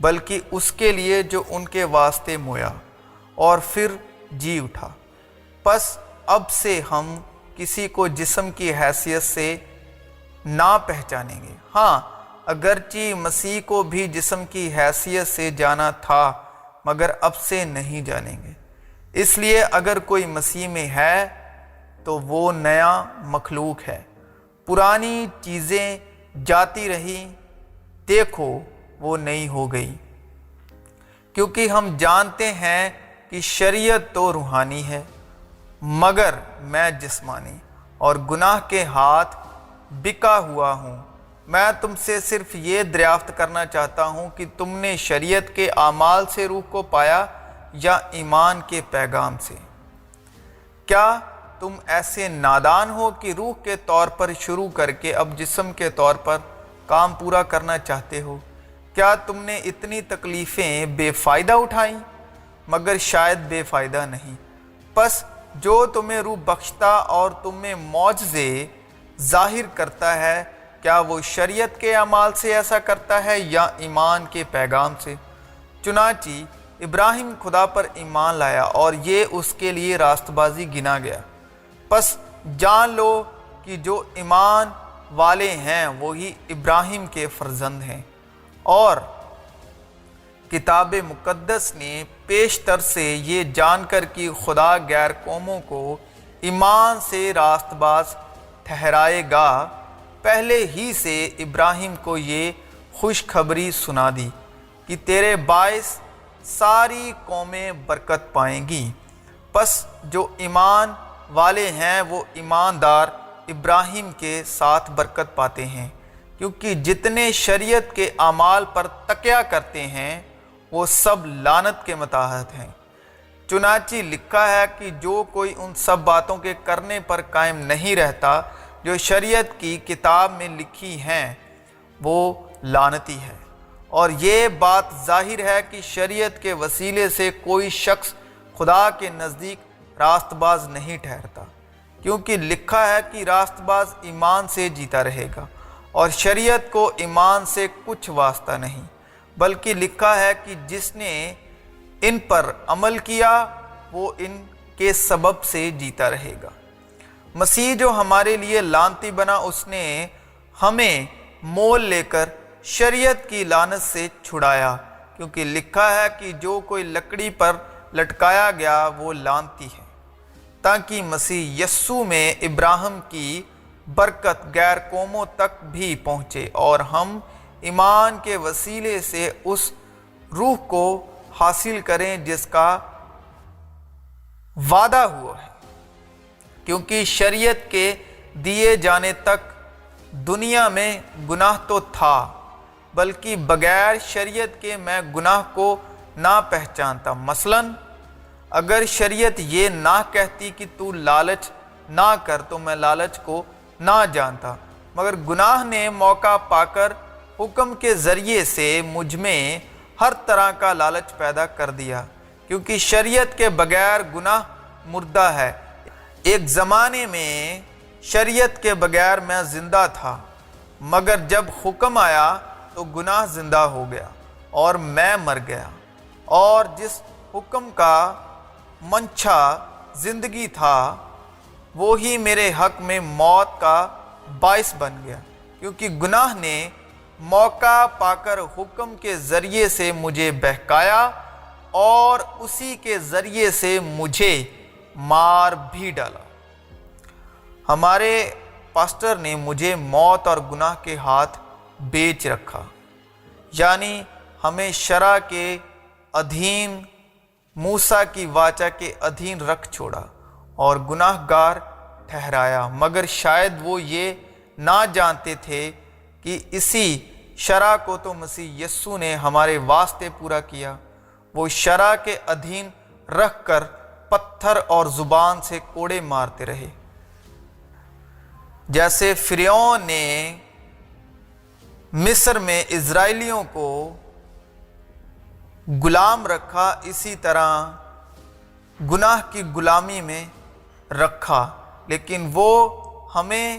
بلکہ اس کے لیے جو ان کے واسطے مویا اور پھر جی اٹھا۔ پس اب سے ہم کسی کو جسم کی حیثیت سے نہ پہچانیں گے۔ ہاں، اگرچہ مسیح کو بھی جسم کی حیثیت سے جانا تھا، مگر اب سے نہیں جانیں گے۔ اس لیے اگر کوئی مسیح میں ہے تو وہ نیا مخلوق ہے، پرانی چیزیں جاتی رہی، دیکھو وہ نئی ہو گئی۔ کیونکہ ہم جانتے ہیں کہ شریعت تو روحانی ہے، مگر میں جسمانی اور گناہ کے ہاتھ بکا ہوا ہوں۔ میں تم سے صرف یہ دریافت کرنا چاہتا ہوں کہ تم نے شریعت کے اعمال سے روح کو پایا یا ایمان کے پیغام سے؟ کیا تم ایسے نادان ہو کہ روح کے طور پر شروع کر کے اب جسم کے طور پر کام پورا کرنا چاہتے ہو؟ کیا تم نے اتنی تکلیفیں بے فائدہ اٹھائیں؟ مگر شاید بے فائدہ نہیں۔ پس جو تمہیں روح بخشتا اور تم میں معجزے ظاہر کرتا ہے، کیا وہ شریعت کے اعمال سے ایسا کرتا ہے یا ایمان کے پیغام سے؟ چنانچہ ابراہیم خدا پر ایمان لایا اور یہ اس کے لیے راست بازی گنا گیا۔ پس جان لو کہ جو ایمان والے ہیں وہی ابراہیم کے فرزند ہیں، اور کتاب مقدس نے پیشتر سے یہ جان کر کہ خدا غیر قوموں کو ایمان سے راست باز ٹھہرائے گا، پہلے ہی سے ابراہیم کو یہ خوشخبری سنا دی کہ تیرے باعث ساری قومیں برکت پائیں گی۔ پس جو ایمان والے ہیں وہ ایماندار ابراہیم کے ساتھ برکت پاتے ہیں، کیونکہ جتنے شریعت کے اعمال پر تکیہ کرتے ہیں وہ سب لعنت کے متحد ہیں۔ چنانچہ لکھا ہے کہ جو کوئی ان سب باتوں کے کرنے پر قائم نہیں رہتا جو شریعت کی کتاب میں لکھی ہیں، وہ لعنتی ہے۔ اور یہ بات ظاہر ہے کہ شریعت کے وسیلے سے کوئی شخص خدا کے نزدیک راست باز نہیں ٹھہرتا، کیونکہ لکھا ہے کہ راست باز ایمان سے جیتا رہے گا، اور شریعت کو ایمان سے کچھ واسطہ نہیں، بلکہ لکھا ہے کہ جس نے ان پر عمل کیا وہ ان کے سبب سے جیتا رہے گا۔ مسیح جو ہمارے لیے لعنتی بنا، اس نے ہمیں مول لے کر شریعت کی لعنت سے چھڑایا، کیونکہ لکھا ہے کہ جو کوئی لکڑی پر لٹکایا گیا وہ لعنتی ہے، تاکہ مسیح یسوع میں ابراہیم کی برکت غیر قوموں تک بھی پہنچے، اور ہم ایمان کے وسیلے سے اس روح کو حاصل کریں جس کا وعدہ ہوا ہے۔ کیونکہ شریعت کے دیے جانے تک دنیا میں گناہ تو تھا، بلکہ بغیر شریعت کے میں گناہ کو نہ پہچانتا۔ مثلاً اگر شریعت یہ نہ کہتی کہ تو لالچ نہ کر تو میں لالچ کو نہ جانتا، مگر گناہ نے موقع پا کر حکم کے ذریعے سے مجھ میں ہر طرح کا لالچ پیدا کر دیا، کیونکہ شریعت کے بغیر گناہ مردہ ہے۔ ایک زمانے میں شریعت کے بغیر میں زندہ تھا، مگر جب حکم آیا تو گناہ زندہ ہو گیا اور میں مر گیا، اور جس حکم کا منشا زندگی تھا وہی میرے حق میں موت کا باعث بن گیا، کیونکہ گناہ نے موقع پا کر حکم کے ذریعے سے مجھے بہکایا اور اسی کے ذریعے سے مجھے مار بھی ڈالا۔ ہمارے پاسٹر نے مجھے موت اور گناہ کے ہاتھ بیچ رکھا، یعنی ہمیں شرع کے ادھین، موسیٰ کی واچا کے ادھین رکھ چھوڑا اور گناہ گار ٹھہرایا، مگر شاید وہ یہ نہ جانتے تھے کہ اسی شرع کو تو مسیح یسوع نے ہمارے واسطے پورا کیا۔ وہ شرع کے ادھین رکھ کر پتھر اور زبان سے کوڑے مارتے رہے، جیسے فرعون نے مصر میں اسرائیلیوں کو غلام رکھا، اسی طرح گناہ کی غلامی میں رکھا، لیکن وہ ہمیں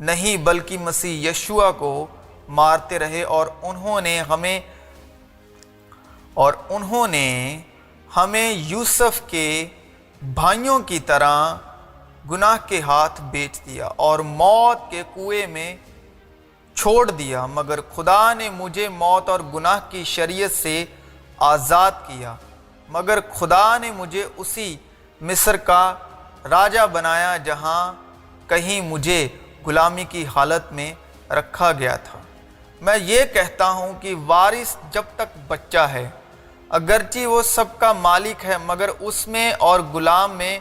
نہیں بلکہ مسیح یشوع کو مارتے رہے، اور انہوں نے ہمیں اور انہوں نے ہمیں یوسف کے بھائیوں کی طرح گناہ کے ہاتھ بیچ دیا اور موت کے کنویں میں چھوڑ دیا، مگر خدا نے مجھے موت اور گناہ کی شریعت سے آزاد کیا۔ مگر خدا نے مجھے اسی مصر کا راجہ بنایا جہاں کہیں مجھے غلامی کی حالت میں رکھا گیا تھا۔ میں یہ کہتا ہوں کہ وارث جب تک بچہ ہے، اگرچہ وہ سب کا مالک ہے، مگر اس میں اور غلام میں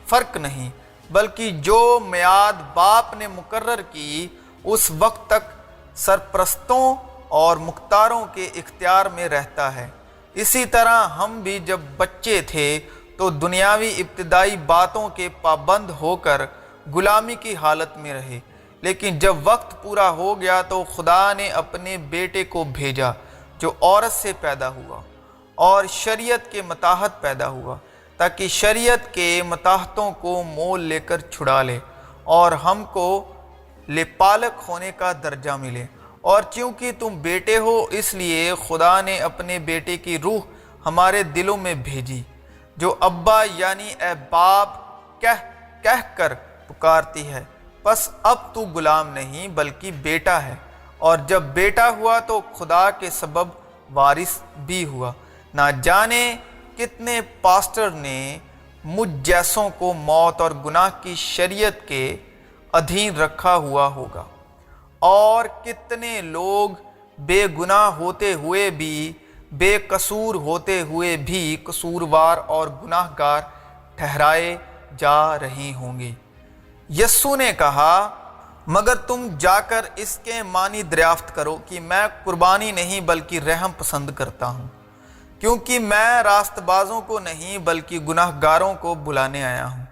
فرق نہیں، بلکہ جو میعاد باپ نے مقرر کی اس وقت تک سرپرستوں اور مختاروں کے اختیار میں رہتا ہے۔ اسی طرح ہم بھی جب بچے تھے تو دنیاوی ابتدائی باتوں کے پابند ہو کر غلامی کی حالت میں رہے، لیکن جب وقت پورا ہو گیا تو خدا نے اپنے بیٹے کو بھیجا جو عورت سے پیدا ہوا اور شریعت کے متحد پیدا ہوا، تاکہ شریعت کے متحدوں کو مول لے کر چھڑا لے اور ہم کو لپالک ہونے کا درجہ ملے۔ اور چونکہ تم بیٹے ہو اس لیے خدا نے اپنے بیٹے کی روح ہمارے دلوں میں بھیجی، جو ابا یعنی اے باپ کہہ کر پکارتی ہے۔ پس اب تو غلام نہیں بلکہ بیٹا ہے، اور جب بیٹا ہوا تو خدا کے سبب وارث بھی ہوا۔ نہ جانے کتنے پاسٹر نے مجھ جیسوں کو موت اور گناہ کی شریعت کے ادھین رکھا ہوا ہوگا، اور کتنے لوگ بے گناہ ہوتے ہوئے بھی، بے قصور ہوتے ہوئے بھی قصوروار اور گناہ گار ٹھہرائے جا رہے ہوں گے۔ یسوع نے کہا، مگر تم جا کر اس کے معنی دریافت کرو کہ میں قربانی نہیں بلکہ رحم پسند کرتا ہوں، کیونکہ میں راست بازوں کو نہیں بلکہ گناہ گاروں کو بلانے آیا ہوں۔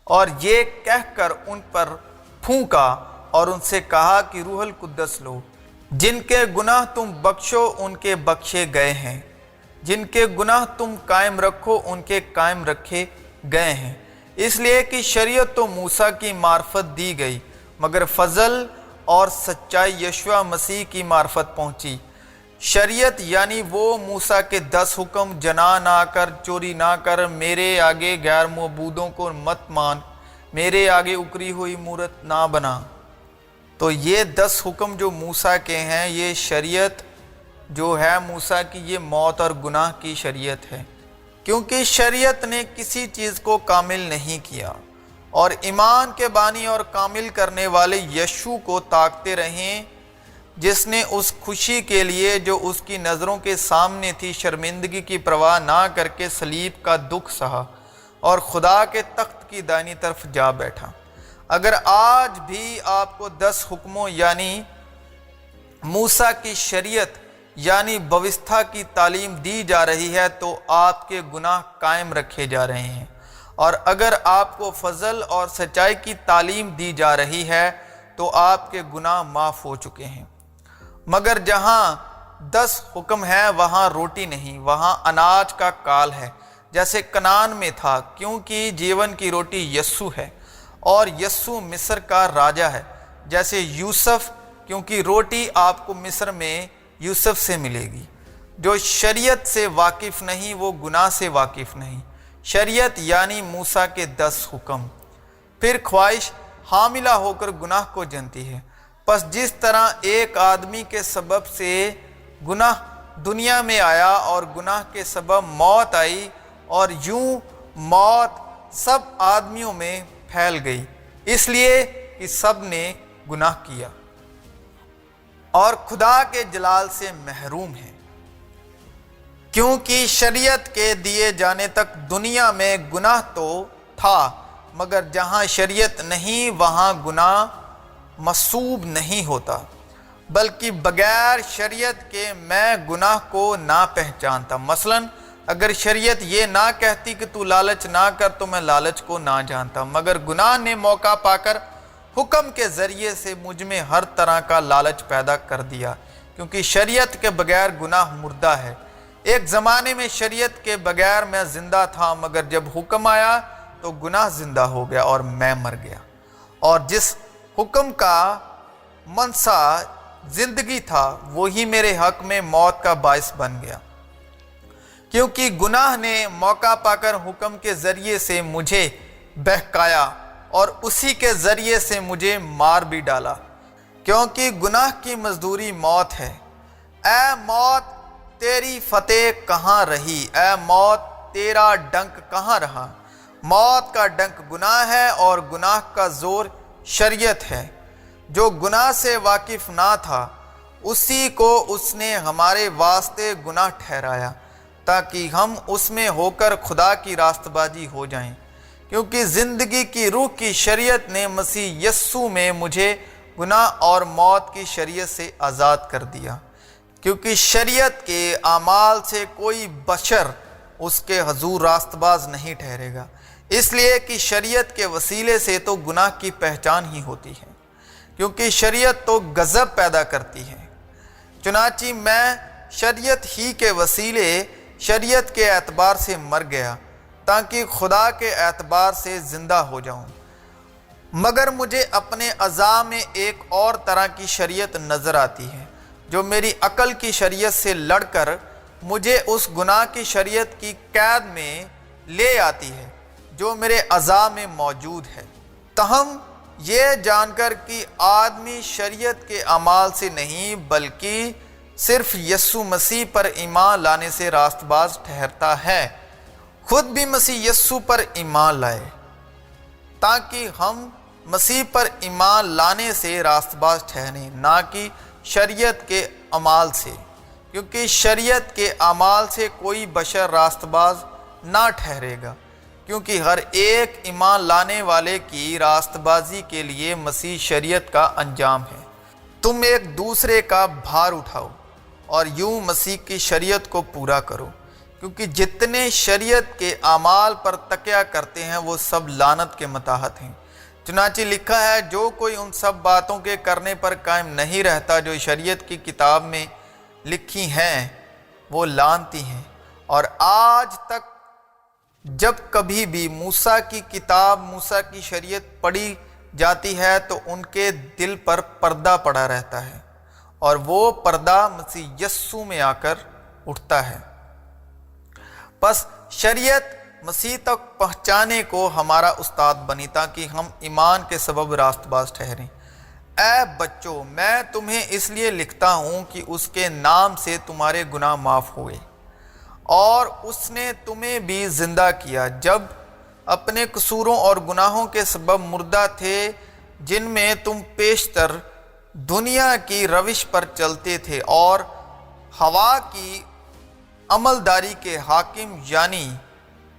اور یہ کہہ کر ان پر پھونکا اور ان سے کہا کہ روح القدس لو۔ جن کے گناہ تم بخشو ان کے بخشے گئے ہیں، جن کے گناہ تم قائم رکھو ان کے قائم رکھے گئے ہیں، اس لیے کہ شریعت تو موسیٰ کی معرفت دی گئی، مگر فضل اور سچائی یشوع مسیح کی معرفت پہنچی۔ شریعت یعنی وہ موسیٰ کے 10 حکم، جنا نہ کر، چوری نہ کر، میرے آگے غیر معبودوں کو مت مان، میرے آگے اکری ہوئی مورت نہ بنا۔ تو یہ 10 حکم جو موسیٰ کے ہیں، یہ شریعت جو ہے موسیٰ کی، یہ موت اور گناہ کی شریعت ہے، کیونکہ شریعت نے کسی چیز کو کامل نہیں کیا، اور ایمان کے بانی اور کامل کرنے والے یشوع کو تاکتے رہیں، جس نے اس خوشی کے لیے جو اس کی نظروں کے سامنے تھی شرمندگی کی پرواہ نہ کر کے صلیب کا دکھ سہا اور خدا کے تخت کی دائنی طرف جا بیٹھا۔ اگر آج بھی آپ کو 10 حکموں یعنی موسیٰ کی شریعت یعنی بوستھا کی تعلیم دی جا رہی ہے تو آپ کے گناہ قائم رکھے جا رہے ہیں، اور اگر آپ کو فضل اور سچائی کی تعلیم دی جا رہی ہے تو آپ کے گناہ معاف ہو چکے ہیں۔ مگر جہاں 10 حکم ہیں وہاں روٹی نہیں، وہاں اناج کا کال ہے، جیسے کنعان میں تھا، کیونکہ جیون کی روٹی یسوع ہے، اور یسوع مصر کا راجہ ہے، جیسے یوسف، کیونکہ روٹی آپ کو مصر میں یوسف سے ملے گی۔ جو شریعت سے واقف نہیں وہ گناہ سے واقف نہیں۔ شریعت یعنی موسیٰ کے 10 حکم۔ پھر خواہش حاملہ ہو کر گناہ کو جنتی ہے۔ پس جس طرح ایک آدمی کے سبب سے گناہ دنیا میں آیا اور گناہ کے سبب موت آئی، اور یوں موت سب آدمیوں میں پھیل گئی، اس لیے کہ سب نے گناہ کیا اور خدا کے جلال سے محروم ہیں۔ کیونکہ شریعت کے دیے جانے تک دنیا میں گناہ تو تھا، مگر جہاں شریعت نہیں وہاں گناہ محسوب نہیں ہوتا، بلکہ بغیر شریعت کے میں گناہ کو نہ پہچانتا۔ مثلاً اگر شریعت یہ نہ کہتی کہ تو لالچ نہ کر تو میں لالچ کو نہ جانتا، مگر گناہ نے موقع پا کر حکم کے ذریعے سے مجھ میں ہر طرح کا لالچ پیدا کر دیا، کیونکہ شریعت کے بغیر گناہ مردہ ہے۔ ایک زمانے میں شریعت کے بغیر میں زندہ تھا، مگر جب حکم آیا تو گناہ زندہ ہو گیا اور میں مر گیا، اور جس حکم کا منشا زندگی تھا وہی میرے حق میں موت کا باعث بن گیا۔ کیونکہ گناہ نے موقع پا کر حکم کے ذریعے سے مجھے بہکایا اور اسی کے ذریعے سے مجھے مار بھی ڈالا، کیونکہ گناہ کی مزدوری موت ہے۔ اے موت تیری فتح کہاں رہی؟ اے موت تیرا ڈنک کہاں رہا؟ موت کا ڈنک گناہ ہے اور گناہ کا زور شریعت ہے۔ جو گناہ سے واقف نہ تھا اسی کو اس نے ہمارے واسطے گناہ ٹھہرایا تاکہ ہم اس میں ہو کر خدا کی راست بازی ہو جائیں، کیونکہ زندگی کی روح کی شریعت نے مسیح یسوع میں مجھے گناہ اور موت کی شریعت سے آزاد کر دیا، کیونکہ شریعت کے اعمال سے کوئی بشر اس کے حضور راست باز نہیں ٹھہرے گا، اس لیے کہ شریعت کے وسیلے سے تو گناہ کی پہچان ہی ہوتی ہے، کیونکہ شریعت تو غضب پیدا کرتی ہے۔ چنانچہ میں شریعت ہی کے وسیلے شریعت کے اعتبار سے مر گیا تاکہ خدا کے اعتبار سے زندہ ہو جاؤں، مگر مجھے اپنے اعضاء میں ایک اور طرح کی شریعت نظر آتی ہے جو میری عقل کی شریعت سے لڑ کر مجھے اس گناہ کی شریعت کی قید میں لے آتی ہے جو میرے اعضاء میں موجود ہے۔ تاہم یہ جان کر کہ آدمی شریعت کے اعمال سے نہیں بلکہ صرف یسوع مسیح پر ایمان لانے سے راست باز ٹھہرتا ہے، خود بھی مسیح یسوع پر ایمان لائے تاکہ ہم مسیح پر ایمان لانے سے راست باز ٹھہریں، نہ کہ شریعت کے اعمال سے، کیونکہ شریعت کے اعمال سے کوئی بشر راست باز نہ ٹھہرے گا، کیونکہ ہر ایک ایمان لانے والے کی راست بازی کے لیے مسیح شریعت کا انجام ہے۔ تم ایک دوسرے کا بھار اٹھاؤ اور یوں مسیح کی شریعت کو پورا کرو، کیونکہ جتنے شریعت کے اعمال پر تکیہ کرتے ہیں وہ سب لعنت کے متحد ہیں۔ چنانچہ لکھا ہے، جو کوئی ان سب باتوں کے کرنے پر قائم نہیں رہتا جو شریعت کی کتاب میں لکھی ہیں وہ لعنتی ہیں۔ اور آج تک جب کبھی بھی موسیٰ کی کتاب، موسیٰ کی شریعت پڑھی جاتی ہے تو ان کے دل پر پردہ پڑا رہتا ہے، اور وہ پردہ مسیح یسوع میں آ کر اٹھتا ہے۔ پس شریعت مسیح تک پہنچانے کو ہمارا استاد بنی تاکہ ہم ایمان کے سبب راست باز ٹھہریں۔ اے بچوں، میں تمہیں اس لیے لکھتا ہوں کہ اس کے نام سے تمہارے گناہ معاف ہوئے، اور اس نے تمہیں بھی زندہ کیا جب اپنے قصوروں اور گناہوں کے سبب مردہ تھے جن میں تم پیشتر دنیا کی روش پر چلتے تھے اور ہوا کی عملداری کے حاکم یعنی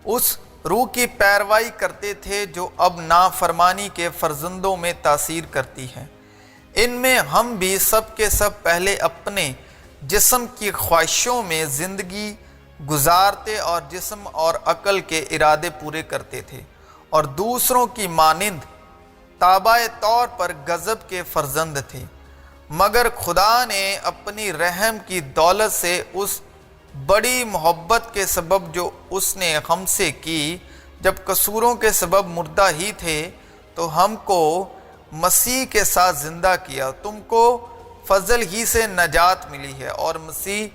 اس روح کی پیروائی کرتے تھے جو اب نافرمانی کے فرزندوں میں تاثیر کرتی ہے۔ ان میں ہم بھی سب کے سب پہلے اپنے جسم کی خواہشوں میں زندگی گزارتے اور جسم اور عقل کے ارادے پورے کرتے تھے، اور دوسروں کی مانند تابع طور پر غضب کے فرزند تھے، مگر خدا نے اپنی رحم کی دولت سے اس بڑی محبت کے سبب جو اس نے ہم سے کی، جب قصوروں کے سبب مردہ ہی تھے تو ہم کو مسیح کے ساتھ زندہ کیا۔ تم کو فضل ہی سے نجات ملی ہے اور مسیح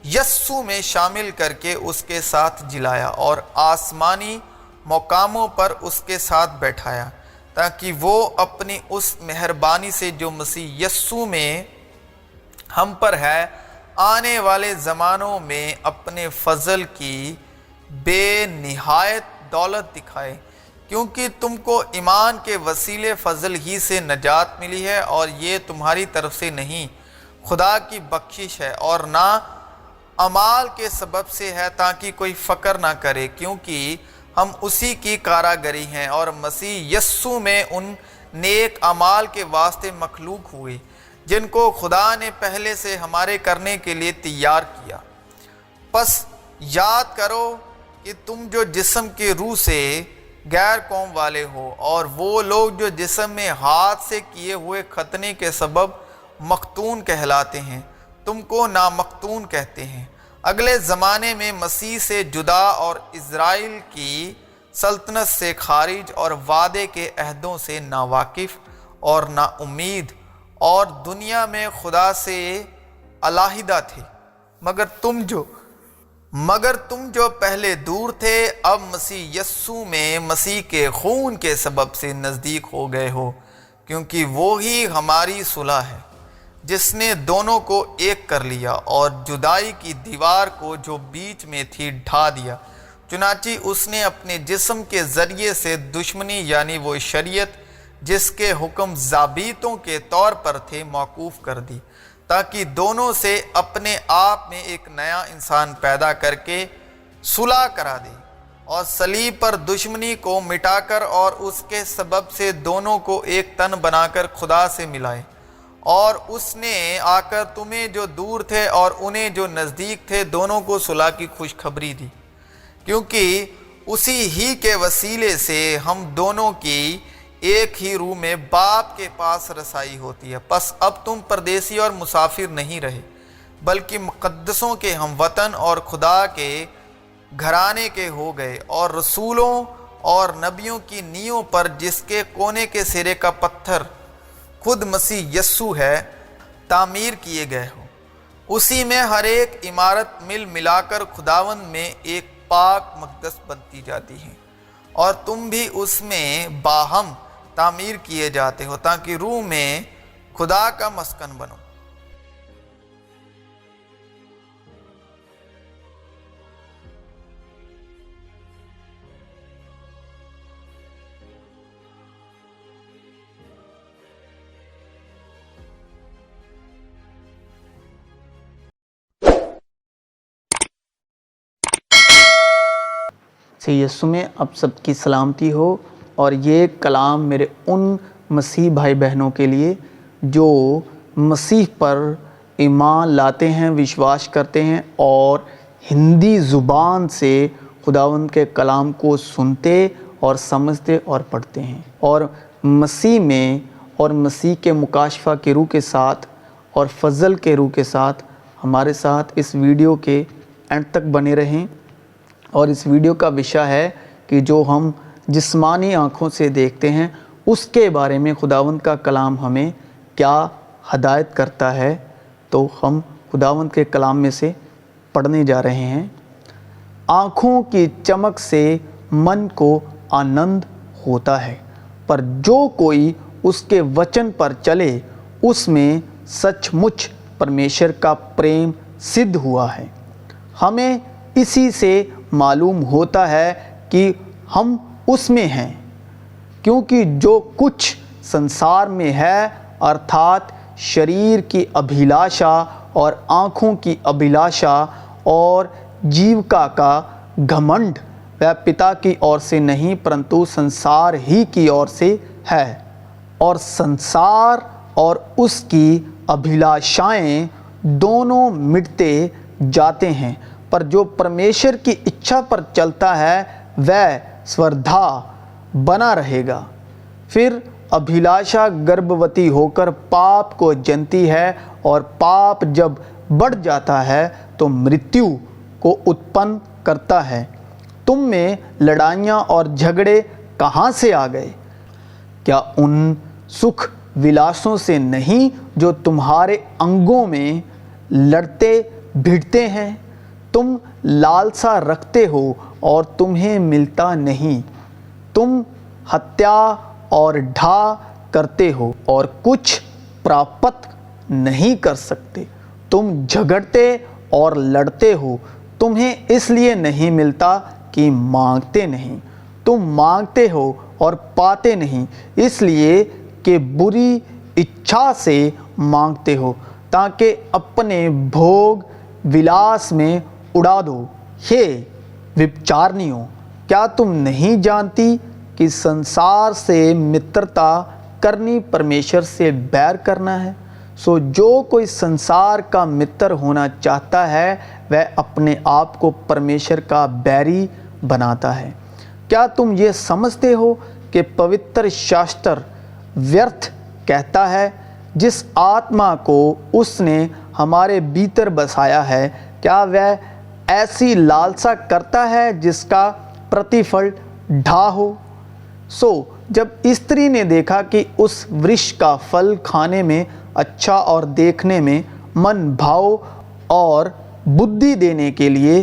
یسوع میں شامل کر کے اس کے ساتھ جلایا اور آسمانی مقاموں پر اس کے ساتھ بیٹھایا، تاکہ وہ اپنی اس مہربانی سے جو مسیح یسوع میں ہم پر ہے آنے والے زمانوں میں اپنے فضل کی بے نہایت دولت دکھائے، کیونکہ تم کو ایمان کے وسیلے فضل ہی سے نجات ملی ہے، اور یہ تمہاری طرف سے نہیں، خدا کی بخشش ہے، اور نہ اعمال کے سبب سے ہے تاکہ کوئی فخر نہ کرے، کیونکہ ہم اسی کی کاراگری ہیں اور مسیح یسوع میں ان نیک اعمال کے واسطے مخلوق ہوئے جن کو خدا نے پہلے سے ہمارے کرنے کے لیے تیار کیا۔ پس یاد کرو کہ تم جو جسم کے روح سے غیر قوم والے ہو، اور وہ لوگ جو جسم میں ہاتھ سے کیے ہوئے ختنے کے سبب مختون کہلاتے ہیں، تم کو نامختون کہتے ہیں۔ اگلے زمانے میں مسیح سے جدا اور اسرائیل کی سلطنت سے خارج اور وعدے کے عہدوں سے ناواقف اور نا امید اور دنیا میں خدا سے علیحدہ تھے، مگر تم جو مگر تم جو پہلے دور تھے اب مسیح یسوع میں مسیح کے خون کے سبب سے نزدیک ہو گئے ہو، کیونکہ وہی ہماری صلح ہے، جس نے دونوں کو ایک کر لیا اور جدائی کی دیوار کو جو بیچ میں تھی ڈھا دیا۔ چنانچہ اس نے اپنے جسم کے ذریعے سے دشمنی یعنی وہ شریعت جس کے حکم ضابطوں کے طور پر تھے موقوف کر دی، تاکہ دونوں سے اپنے آپ میں ایک نیا انسان پیدا کر کے صلح کرا دے، اور صلیب پر دشمنی کو مٹا کر اور اس کے سبب سے دونوں کو ایک تن بنا کر خدا سے ملائے۔ اور اس نے آ کر تمہیں جو دور تھے اور انہیں جو نزدیک تھے دونوں کو صلح کی خوشخبری دی، کیونکہ اسی ہی کے وسیلے سے ہم دونوں کی ایک ہی روح میں باپ کے پاس رسائی ہوتی ہے۔ پس اب تم پردیسی اور مسافر نہیں رہے، بلکہ مقدسوں کے ہم وطن اور خدا کے گھرانے کے ہو گئے، اور رسولوں اور نبیوں کی نیوں پر، جس کے کونے کے سرے کا پتھر خود مسیح یسوع ہے، تعمیر کیے گئے ہو۔ اسی میں ہر ایک عمارت مل ملا کر خداوند میں ایک پاک مقدس بنتی جاتی ہے، اور تم بھی اس میں باہم تعمیر کیے جاتے ہو تاکہ روح میں خدا کا مسکن بنو۔ مسیح یسوع میں اب سب کی سلامتی ہو، اور یہ کلام میرے ان مسیح بھائی بہنوں کے لیے جو مسیح پر ایمان لاتے ہیں، وشواس کرتے ہیں، اور ہندی زبان سے خداوند کے کلام کو سنتے اور سمجھتے اور پڑھتے ہیں، اور مسیح میں اور مسیح کے مکاشفہ کے روح کے ساتھ اور فضل کے روح کے ساتھ ہمارے ساتھ اس ویڈیو کے اینڈ تک بنے رہیں۔ اور اس ویڈیو کا وشا ہے کہ جو ہم جسمانی آنکھوں سے دیکھتے ہیں اس کے بارے میں خداوند کا کلام ہمیں کیا ہدایت کرتا ہے، تو ہم خداوند کے کلام میں سے پڑھنے جا رہے ہیں۔ آنکھوں کی چمک سے من کو آنند ہوتا ہے، پر جو کوئی اس کے وچن پر چلے اس میں سچ مچ پرمیشر کا پریم سدھ ہوا ہے۔ ہمیں اسی سے معلوم ہوتا ہے کہ ہم اس میں ہیں، کیونکہ جو کچھ سنسار میں ہے ارتھات شریر کی ابھیلاشا اور آنکھوں کی ابھیلاشا اور جیوکا کا گھمنڈ، وہ پتا کی اور سے نہیں پرنتو سنسار ہی کی اور سے ہے، اور سنسار اور اس کی ابھیلاشائیں دونوں مٹتے جاتے ہیں، پر جو پرمیشر کی اچھا پر چلتا ہے وہ سوردھا بنا رہے گا۔ پھر ابھیلاشا گربھوتی ہو کر پاپ کو جنتی ہے، اور پاپ جب بڑھ جاتا ہے تو مرتیو کو اتپن کرتا ہے۔ تم میں لڑائیاں اور جھگڑے کہاں سے آ گئے؟ کیا ان سکھ ولاسوں سے نہیں جو تمہارے انگوں میں لڑتے بھیڑتے ہیں؟ تم لالسا رکھتے ہو اور تمہیں ملتا نہیں، تم ہتیا اور ڈھا کرتے ہو اور کچھ پراپت نہیں کر سکتے، تم جھگڑتے اور لڑتے ہو، تمہیں اس لیے نہیں ملتا کہ مانگتے نہیں، تم مانگتے ہو اور پاتے نہیں، اس لیے کہ بری اچھا سے مانگتے ہو تاکہ اپنے بھوگ ولاس میں اڑا دو۔ ہے وبچارنیوں، کیا تم نہیں جانتی کہ سنسار سے مترتا کرنی پرمیشر سے بیر کرنا ہے؟ سو جو کوئی سنسار کا متر ہونا چاہتا ہے وہ اپنے آپ کو پرمیشر کا بیری بناتا ہے۔ کیا تم یہ سمجھتے ہو کہ پوتر شاستر ویرتھ کہتا ہے، جس آتما کو اس نے ہمارے بھیتر بسایا ہے کیا وہ ایسی لالسا کرتا ہے جس کا پرتیفل ڈھا ہو؟ سو جب استری نے دیکھا کہ اس ورش کا پھل کھانے میں اچھا اور دیکھنے میں من بھاؤ اور بدھی دینے کے لیے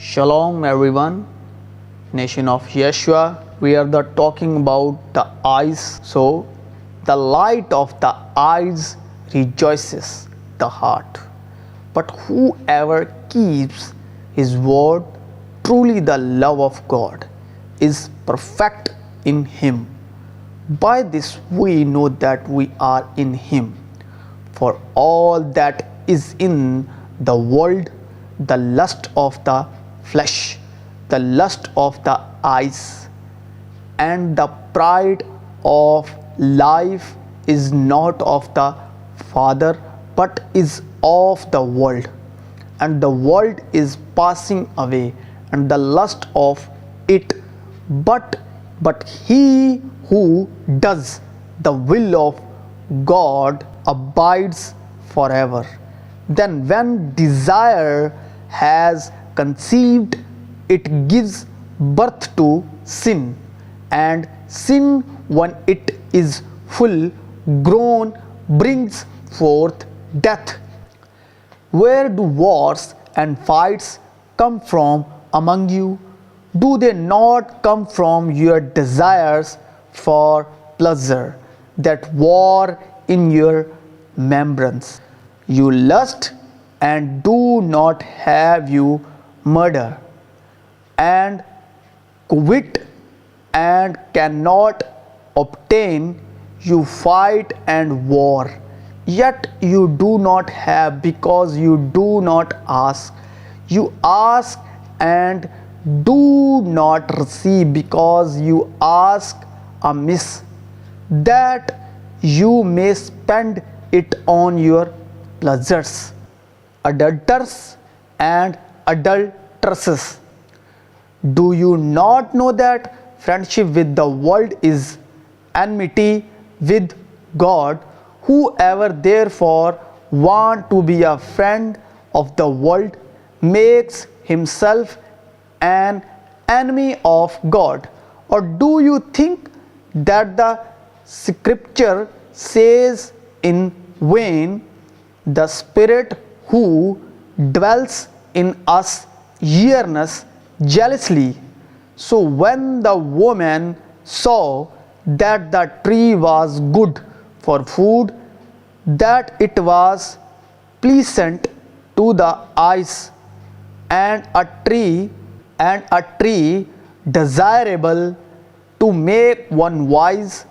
Shalom everyone, nation of Yeshua. We are talking about the eyes. So the light of the eyes rejoices the heart. But whoever keeps his word, truly the love of God is perfect in him. By this we know that we are in him. For all that is in the world, the lust of the flesh, the lust of the eyes, and the pride of life is not of the Father, but is of the world. And the world is passing away, and the lust of it, but he who does the will of God abides forever. Then when desire has conceived, it gives birth to sin, and sin, when it is full grown, brings forth death. Where do wars and fights come from among you? Do they not come from your desires for pleasure that war in your members? You lust and do not have you murder, and covet and cannot obtain. You fight and war, yet you do not have because you do not ask. You ask and do not receive because you ask amiss, that you may spend it on your pleasures. Adulterers and adulteresses, do you not know that friendship with the world is enmity with God? Whoever therefore want to be a friend of the world makes himself an enemy of God. Or do you think that the scripture says in vain, the Spirit who dwells in us yearns jealously. So when the woman saw that the tree was good for food, that it was pleasant to the eyes, and a tree desirable to make one wise,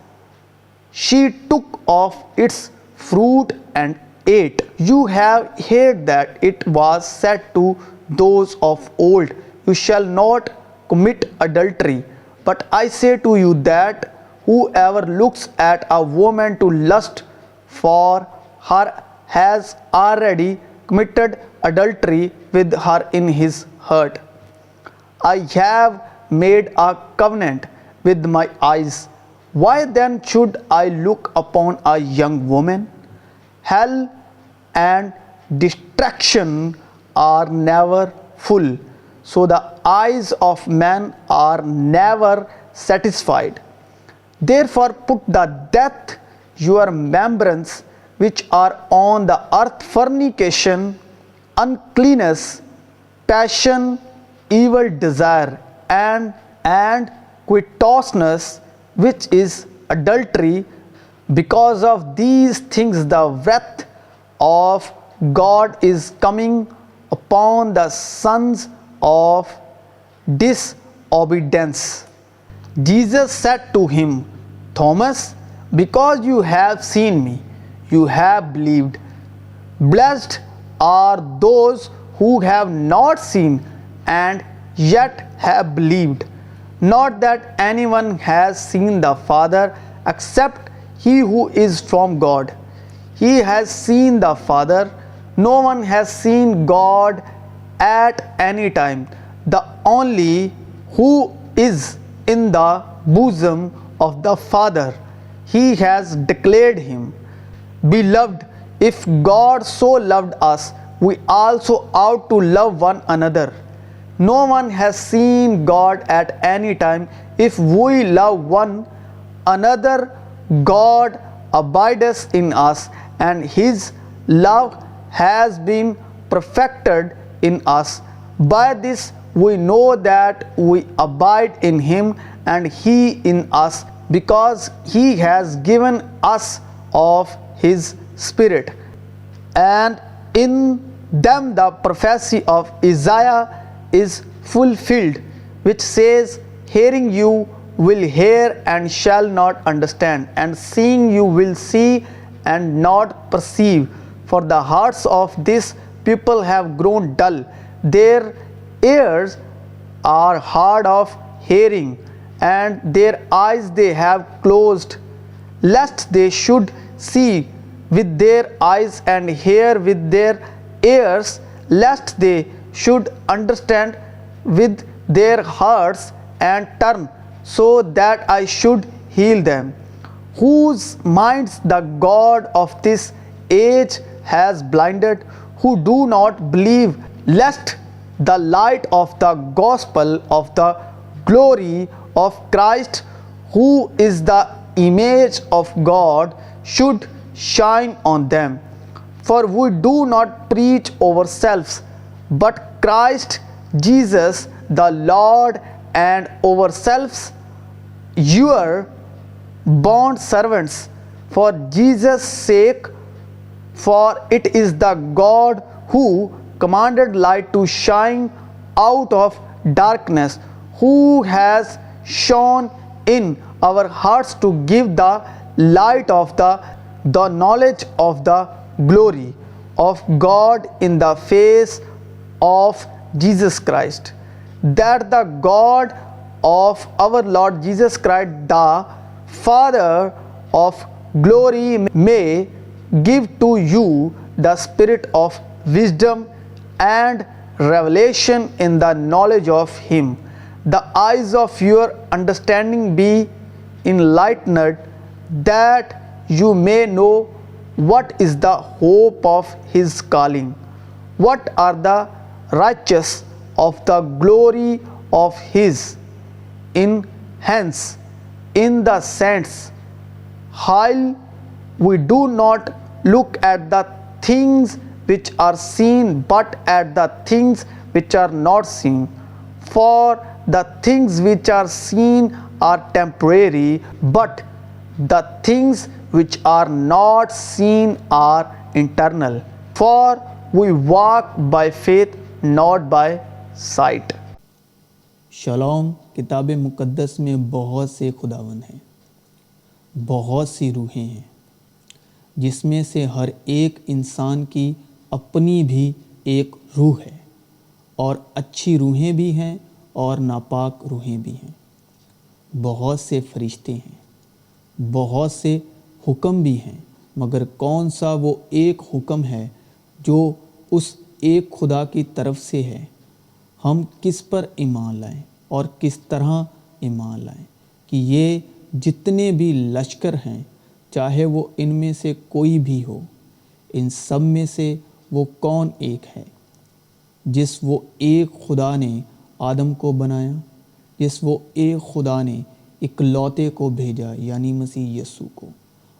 she took of its fruit and ate. You have heard that it was said to those of old, you shall not commit adultery. But I say to you that whoever looks at a woman to lust for her has already committed adultery with her in his heart. I have made a covenant with my eyes. Why then should I look upon a young woman? Hell and destruction are never full, so the eyes of man are never satisfied. Therefore put the death your remembrance which are on the earth, fornication, uncleanness, passion, evil desire, and covetousness, which is adultery. Because of these things the wrath of God is coming upon the sons of disobedience. Jesus said to him, Thomas, because you have seen me, you have believed. Blessed are those who have not seen and yet have believed. Not that anyone has seen the Father except he who is from God. He has seen the Father. No one has seen God at any time. The only who is in the bosom of the Father, he has declared him. Beloved, if God so loved us, we also ought to love one another. No one has seen God at any time. If we love one another, God abides in us, and his love has been perfected in us. By this we know that we abide in him and he in us, because he has given us of his Spirit. And in them the prophecy of Isaiah is fulfilled, which says, hearing you will hear and shall not understand, and seeing you will see and not perceive. For the hearts of this people have grown dull, their ears are hard of hearing, and their eyes they have closed, lest they should see with their eyes and hear with their ears, lest they should understand with their hearts and turn, so that I should heal them. Whose minds the God of this age has blinded, who do not believe, lest the light of the gospel of the glory of Christ, who is the image of God, should shine on them. For we do not preach ourselves, but Christ Jesus the Lord, and ourselves your bond servants for Jesus' sake. For it is the God who commanded light to shine out of darkness, who has shone in our hearts to give the light of the knowledge of the glory of God in the face of Jesus Christ. That the God of our Lord Jesus Christ, the Father of glory, may give to you the spirit of wisdom and revelation in the knowledge of him, the eyes of your understanding be enlightened, that you may know what is the hope of his calling, what are the riches of the glory of his inheritance in the sense, while we do not look at the things which are seen, but at the things which are not seen. For the things which are seen are temporary, but the things which are not seen are eternal. For we walk by faith, not by sight. Shalom, کتاب مقدس میں بہت سے خداوند ہیں، بہت سی روحیں ہیں، جس میں سے ہر ایک انسان کی اپنی بھی ایک روح ہے، اور اچھی روحیں بھی ہیں اور ناپاک روحیں بھی ہیں۔ بہت سے فرشتے ہیں، بہت سے حکم بھی ہیں، مگر کون سا وہ ایک حکم ہے جو اس ایک خدا کی طرف سے ہے؟ ہم کس پر ایمان لائیں اور کس طرح ایمان لائیں کہ یہ جتنے بھی لشکر ہیں، چاہے وہ ان میں سے کوئی بھی ہو، ان سب میں سے وہ کون ایک ہے جس وہ ایک خدا نے آدم کو بنایا، جس وہ ایک خدا نے اکلوتے کو بھیجا یعنی مسیح یسوع کو۔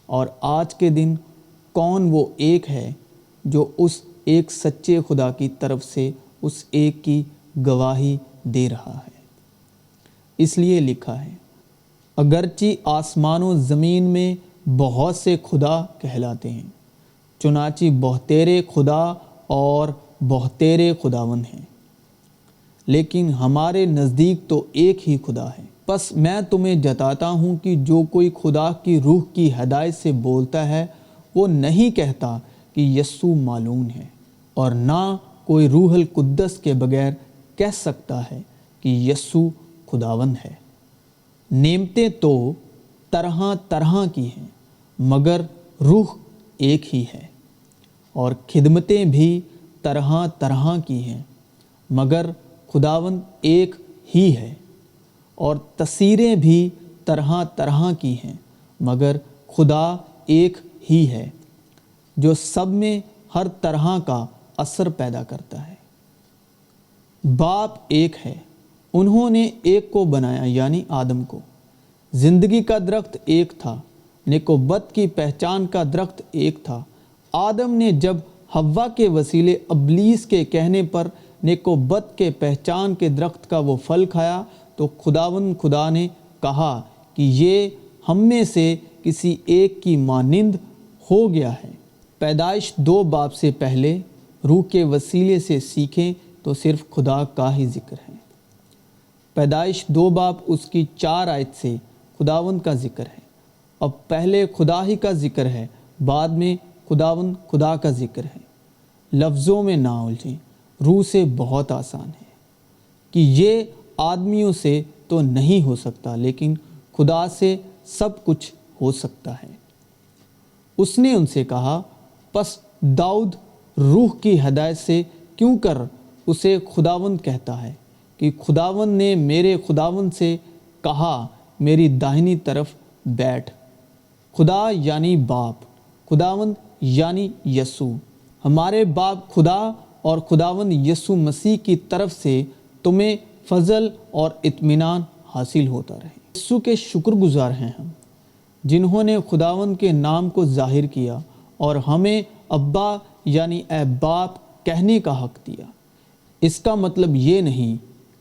اور آج کے دن کون وہ ایک ہے جو اس ایک سچے خدا کی طرف سے اس ایک کی گواہی دے رہا ہے؟ اس لیے لکھا ہے، اگرچہ آسمان و زمین میں بہت سے خدا کہلاتے ہیں، چنانچہ بہتیرے خدا اور بہتیرے خداوند ہیں، لیکن ہمارے نزدیک تو ایک ہی خدا ہے۔ پس میں تمہیں جتاتا ہوں کہ جو کوئی خدا کی روح کی ہدایت سے بولتا ہے، وہ نہیں کہتا کہ یسوع معلوم ہے، اور نہ کوئی روح القدس کے بغیر کہہ سکتا ہے کہ یسوع خداوند ہے۔ نعمتیں تو طرح طرح کی ہیں، مگر روح ایک ہی ہے، اور خدمتیں بھی طرح طرح کی ہیں، مگر خداوند ایک ہی ہے، اور تاثیریں بھی طرح طرح کی ہیں، مگر خدا ایک ہی ہے جو سب میں ہر طرح کا اثر پیدا کرتا ہے۔ باپ ایک ہے، انہوں نے ایک کو بنایا یعنی آدم کو۔ زندگی کا درخت ایک تھا، نیک و بد کی پہچان کا درخت ایک تھا۔ آدم نے جب حوا کے وسیلے ابلیس کے کہنے پر نیک و بد کے پہچان کے درخت کا وہ پھل کھایا تو خداوند خدا نے کہا کہ یہ ہم میں سے کسی ایک کی مانند ہو گیا ہے۔ پیدائش 2 باب سے پہلے روح کے وسیلے سے سیکھیں تو صرف خدا کا ہی ذکر ہے۔ پیدائش 2 باب اس کی 4 آیت سے خداوند کا ذکر ہے۔ اب پہلے خدا ہی کا ذکر ہے، بعد میں خداوند خدا کا ذکر ہے۔ لفظوں میں نہ الجھیں، روح سے بہت آسان ہے کہ یہ آدمیوں سے تو نہیں ہو سکتا، لیکن خدا سے سب کچھ ہو سکتا ہے۔ اس نے ان سے کہا، پس داؤد روح کی ہدایت سے کیوں کر اسے خداوند کہتا ہے کہ خداوند نے میرے خداوند سے کہا میری داہنی طرف بیٹھ۔ خدا یعنی باپ، خداوند یعنی یسوع۔ ہمارے باپ خدا اور خداوند یسوع مسیح کی طرف سے تمہیں فضل اور اطمینان حاصل ہوتا رہے۔ یسوع کے شکر گزار ہیں ہم، جنہوں نے خداوند کے نام کو ظاہر کیا اور ہمیں ابا یعنی اے باپ کہنے کا حق دیا۔ اس کا مطلب یہ نہیں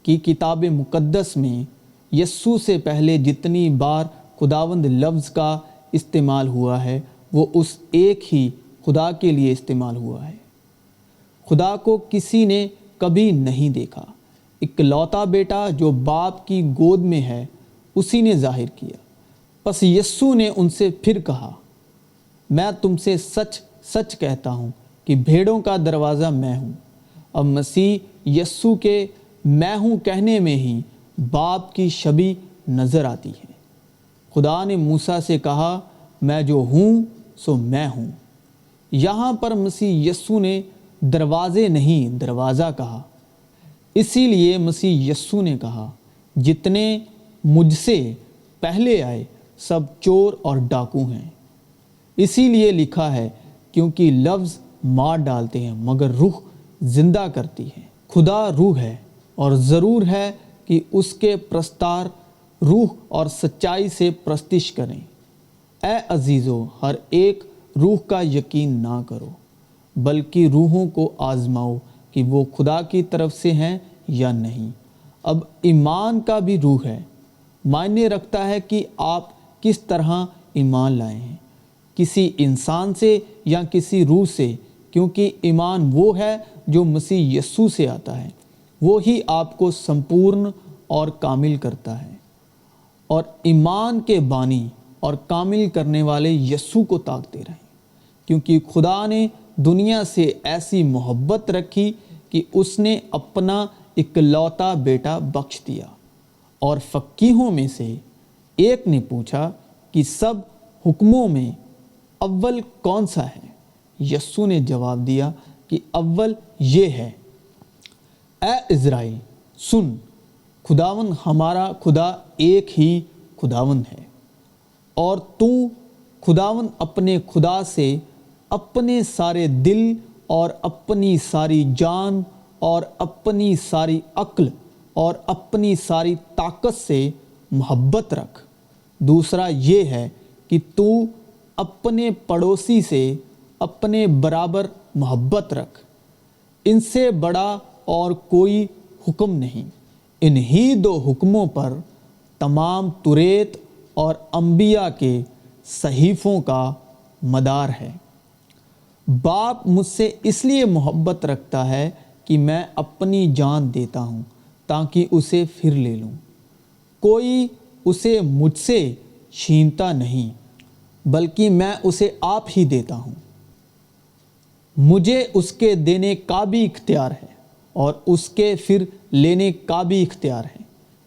کہ کتاب مقدس میں یسوع سے پہلے جتنی بار خداوند لفظ کا استعمال ہوا ہے وہ اس ایک ہی خدا کے لیے استعمال ہوا ہے۔ خدا کو کسی نے کبھی نہیں دیکھا، اکلوتا بیٹا جو باپ کی گود میں ہے اسی نے ظاہر کیا۔ پس یسوع نے ان سے پھر کہا، میں تم سے سچ سچ کہتا ہوں کہ بھیڑوں کا دروازہ میں ہوں۔ اب مسیح یسوع کے میں ہوں کہنے میں ہی باپ کی شبیہ نظر آتی ہے۔ خدا نے موسیٰ سے کہا، میں جو ہوں سو میں ہوں۔ یہاں پر مسیح یسوع نے دروازے نہیں دروازہ کہا، اسی لیے مسیح یسوع نے کہا، جتنے مجھ سے پہلے آئے سب چور اور ڈاکو ہیں۔ اسی لیے لکھا ہے، کیونکہ لفظ مار ڈالتے ہیں مگر روح زندہ کرتی ہے۔ خدا روح ہے اور ضرور ہے کہ اس کے پرستار روح اور سچائی سے پرستش کریں۔ اے عزیزو، ہر ایک روح کا یقین نہ کرو، بلکہ روحوں کو آزماؤ کہ وہ خدا کی طرف سے ہیں یا نہیں۔ اب ایمان کا بھی روح ہے، معنی رکھتا ہے کہ آپ کس طرح ایمان لائے ہیں، کسی انسان سے یا کسی روح سے، کیونکہ ایمان وہ ہے جو مسیح یسوع سے آتا ہے، وہی آپ کو سمپورن اور کامل کرتا ہے۔ اور ایمان کے بانی اور کامل کرنے والے یسوع کو تاکتے رہیں، کیونکہ خدا نے دنیا سے ایسی محبت رکھی کہ اس نے اپنا اکلوتا بیٹا بخش دیا۔ اور فقیہوں میں سے ایک نے پوچھا کہ سب حکموں میں اول کون سا ہے؟ یسوع نے جواب دیا کہ اول یہ ہے، اے اسرائیل سن، خداوند ہمارا خدا ایک ہی خداوند ہے، اور تو خداوند اپنے خدا سے اپنے سارے دل اور اپنی ساری جان اور اپنی ساری عقل اور اپنی ساری طاقت سے محبت رکھ۔ دوسرا یہ ہے کہ تو اپنے پڑوسی سے اپنے برابر محبت رکھ۔ ان سے بڑا اور کوئی حکم نہیں۔ انہی دو حکموں پر تمام توریت اور انبیاء کے صحیفوں کا مدار ہے۔ باپ مجھ سے اس لیے محبت رکھتا ہے کہ میں اپنی جان دیتا ہوں تاکہ اسے پھر لے لوں۔ کوئی اسے مجھ سے چھینتا نہیں، بلکہ میں اسے آپ ہی دیتا ہوں۔ مجھے اس کے دینے کا بھی اختیار ہے اور اس کے پھر لینے کا بھی اختیار ہے۔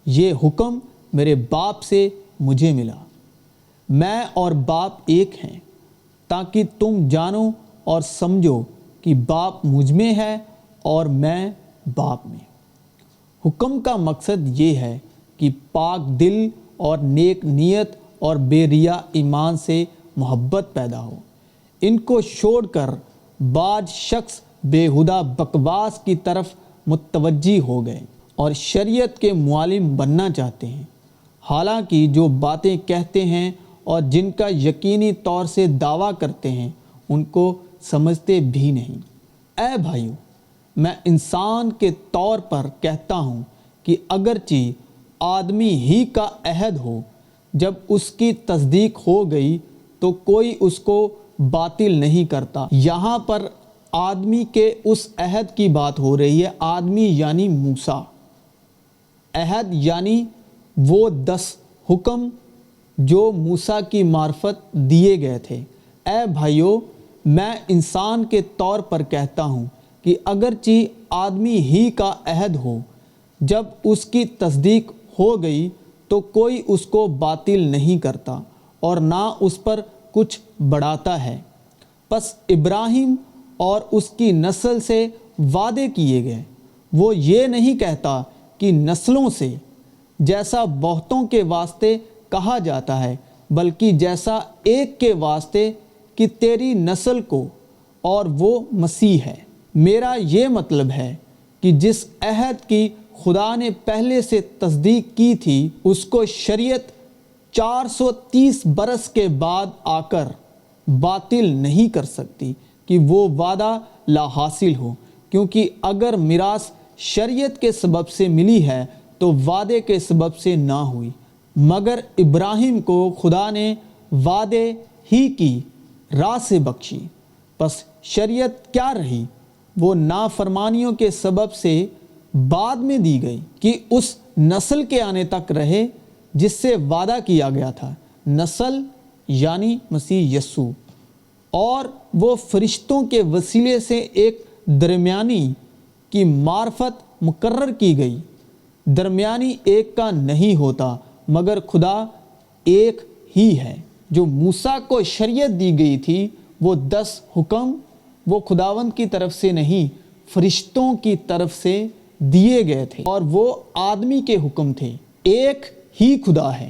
یہ حکم میرے باپ سے مجھے ملا۔ میں اور باپ ایک ہیں، تاکہ تم جانو اور سمجھو کہ باپ مجھ میں ہے اور میں باپ میں۔ حکم کا مقصد یہ ہے کہ پاک دل اور نیک نیت اور بے ریا ایمان سے محبت پیدا ہو۔ ان کو چھوڑ کر بعض شخص بےہودہ بکواس کی طرف متوجہ ہو گئے اور شریعت کے معلم بننا چاہتے ہیں، حالانکہ جو باتیں کہتے ہیں اور جن کا یقینی طور سے دعویٰ کرتے ہیں ان کو سمجھتے بھی نہیں۔ اے بھائیو، میں انسان کے طور پر کہتا ہوں کہ اگرچہ آدمی ہی کا عہد ہو، جب اس کی تصدیق ہو گئی تو کوئی اس کو باطل نہیں کرتا۔ یہاں پر آدمی کے اس عہد کی بات ہو رہی ہے، آدمی یعنی موسیٰ۔ عہد یعنی وہ 10 حکم جو موسیٰ کی معرفت دیے گئے تھے۔ اے بھائیو، میں انسان کے طور پر کہتا ہوں کہ اگرچہ آدمی ہی کا عہد ہو، جب اس کی تصدیق ہو گئی تو کوئی اس کو باطل نہیں کرتا اور نہ اس پر کچھ بڑھاتا ہے۔ پس ابراہیم اور اس کی نسل سے وعدے کیے گئے، وہ یہ نہیں کہتا کہ نسلوں سے، جیسا بہتوں کے واسطے کہا جاتا ہے، بلکہ جیسا ایک کے واسطے کہ تیری نسل کو، اور وہ مسیح ہے۔ میرا یہ مطلب ہے کہ جس عہد کی خدا نے پہلے سے تصدیق کی تھی، اس کو شریعت 430 برس کے بعد آ کر باطل نہیں کر سکتی کہ وہ وعدہ لا حاصل ہو، کیونکہ اگر میراث شریعت کے سبب سے ملی ہے تو وعدے کے سبب سے نہ ہوئی، مگر ابراہیم کو خدا نے وعدے ہی کی راہ سے بخشی۔ پس شریعت کیا رہی؟ وہ نافرمانیوں کے سبب سے بعد میں دی گئی کہ اس نسل کے آنے تک رہے جس سے وعدہ کیا گیا تھا، نسل یعنی مسیح یسوع، اور وہ فرشتوں کے وسیلے سے ایک درمیانی کی معرفت مقرر کی گئی۔ درمیانی ایک کا نہیں ہوتا، مگر خدا ایک ہی ہے۔ جو موسیٰ کو شریعت دی گئی تھی، وہ 10 حکم وہ خداوند کی طرف سے نہیں، فرشتوں کی طرف سے دیے گئے تھے، اور وہ آدمی کے حکم تھے۔ ایک ہی خدا ہے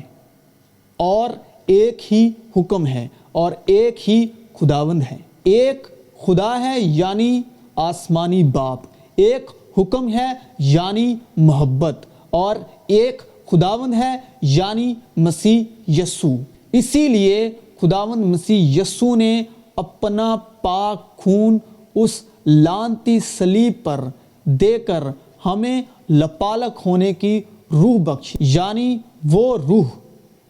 اور ایک ہی حکم ہے اور ایک ہی خداوند ہے۔ ایک خدا ہے یعنی آسمانی باپ، ایک حکم ہے یعنی محبت، اور ایک خداوند ہے یعنی مسیح یسوع۔ اسی لیے خداوند مسیح یسوع نے اپنا پاک خون اس لعنتی صلیب پر دے کر ہمیں لپالک ہونے کی روح بخشی، یعنی وہ روح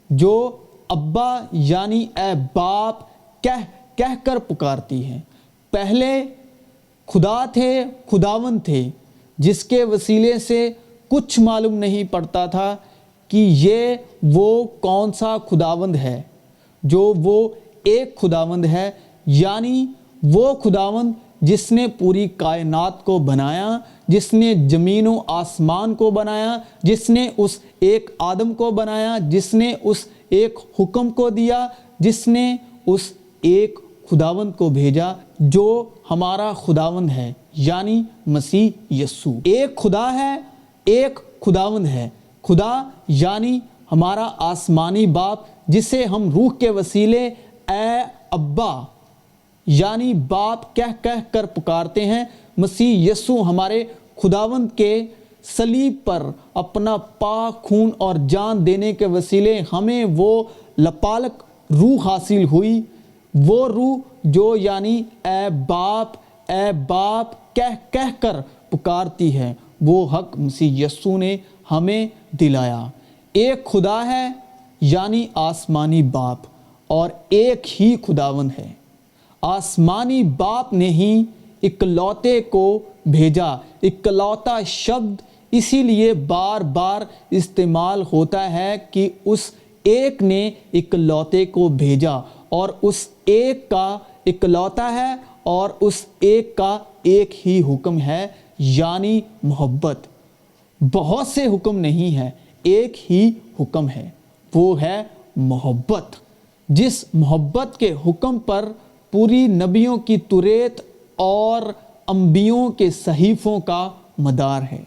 جو ابا یعنی اے باپ کہہ کر پکارتی ہے۔ پہلے خدا تھے، خداوند تھے، جس کے وسیلے سے کچھ معلوم نہیں پڑتا تھا کہ یہ وہ کون سا خداوند ہے، جو وہ ایک خداوند ہے، یعنی وہ خداوند جس نے پوری کائنات کو بنایا، جس نے زمین و آسمان کو بنایا، جس نے اس ایک آدم کو بنایا، جس نے اس ایک حکم کو دیا، جس نے اس ایک خداوند کو بھیجا جو ہمارا خداوند ہے یعنی مسیح یسوع۔ ایک خدا ہے، ایک خداوند ہے۔ خدا یعنی ہمارا آسمانی باپ، جسے ہم روح کے وسیلے اے ابا یعنی باپ کہہ کر پکارتے ہیں۔ مسیح یسوع ہمارے خداوند کے صلیب پر اپنا پاک خون اور جان دینے کے وسیلے ہمیں وہ لپالک روح حاصل ہوئی، وہ روح جو یعنی اے باپ کہہ کر پکارتی ہے، وہ حق مسیح یسوع نے ہمیں دلایا۔ ایک خدا ہے یعنی آسمانی باپ، اور ایک ہی خداوند ہے۔ آسمانی باپ نے ہی اکلوتے کو بھیجا۔ اکلوتا شبد اسی لیے بار بار استعمال ہوتا ہے کہ اس ایک نے اکلوتے کو بھیجا، اور اس ایک کا اکلوتا ہے، اور اس ایک کا ایک ہی حکم ہے یعنی محبت۔ بہت سے حکم نہیں ہے، ایک ہی حکم ہے، وہ ہے محبت۔ جس محبت کے حکم پر پوری نبیوں کی توریت اور انبیوں کے صحیفوں کا مدار ہے۔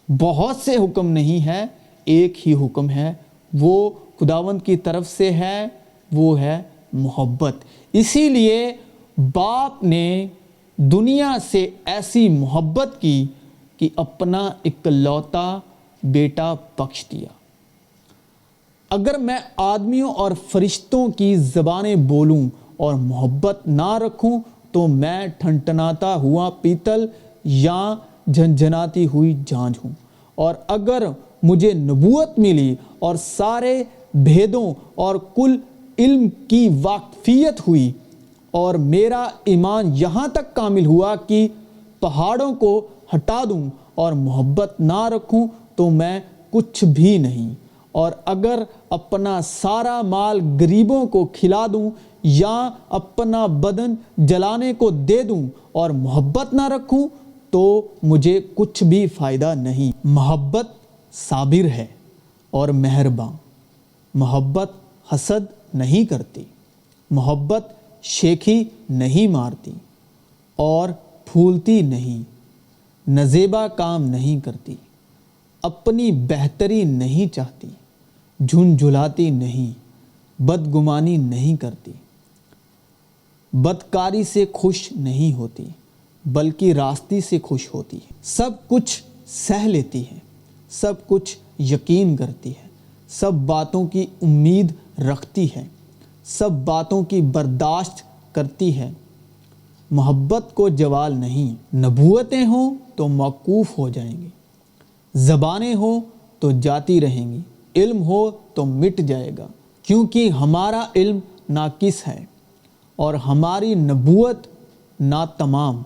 بہت سے حکم نہیں ہے، ایک ہی حکم ہے، وہ خداوند کی طرف سے ہے، وہ ہے محبت۔ اسی لیے باپ نے دنیا سے ایسی محبت کی کہ اپنا اکلوتا بیٹا بخش دیا۔ اگر میں آدمیوں اور فرشتوں کی زبانیں بولوں اور محبت نہ رکھوں تو میں ٹھنٹناتا ہوا پیتل یا جھنجھناتی ہوئی جھانجھ ہوں۔ اور اگر مجھے نبوت ملی اور سارے بھیدوں اور کل علم کی واقفیت ہوئی، اور میرا ایمان یہاں تک کامل ہوا کہ پہاڑوں کو ہٹا دوں اور محبت نہ رکھوں تو میں کچھ بھی نہیں۔ اور اگر اپنا سارا مال غریبوں کو کھلا دوں یا اپنا بدن جلانے کو دے دوں اور محبت نہ رکھوں تو مجھے کچھ بھی فائدہ نہیں۔ محبت صابر ہے اور مہرباں۔ محبت حسد نہیں کرتی، محبت شیخی نہیں مارتی اور پھولتی نہیں، نزیبا کام نہیں کرتی، اپنی بہتری نہیں چاہتی، جھنجھلاتی نہیں، بدگمانی نہیں کرتی، بدکاری سے خوش نہیں ہوتی بلکہ راستی سے خوش ہوتی ہے، سب کچھ سہ لیتی ہے، سب کچھ یقین کرتی ہے، سب باتوں کی امید رکھتی ہے، سب باتوں کی برداشت کرتی ہے۔ محبت کو زوال نہیں۔ نبوتیں ہوں تو موقوف ہو جائیں گی، زبانیں ہوں تو جاتی رہیں گی، علم ہو تو مٹ جائے گا، کیونکہ ہمارا علم ناقص ہے اور ہماری نبوت ناتمام،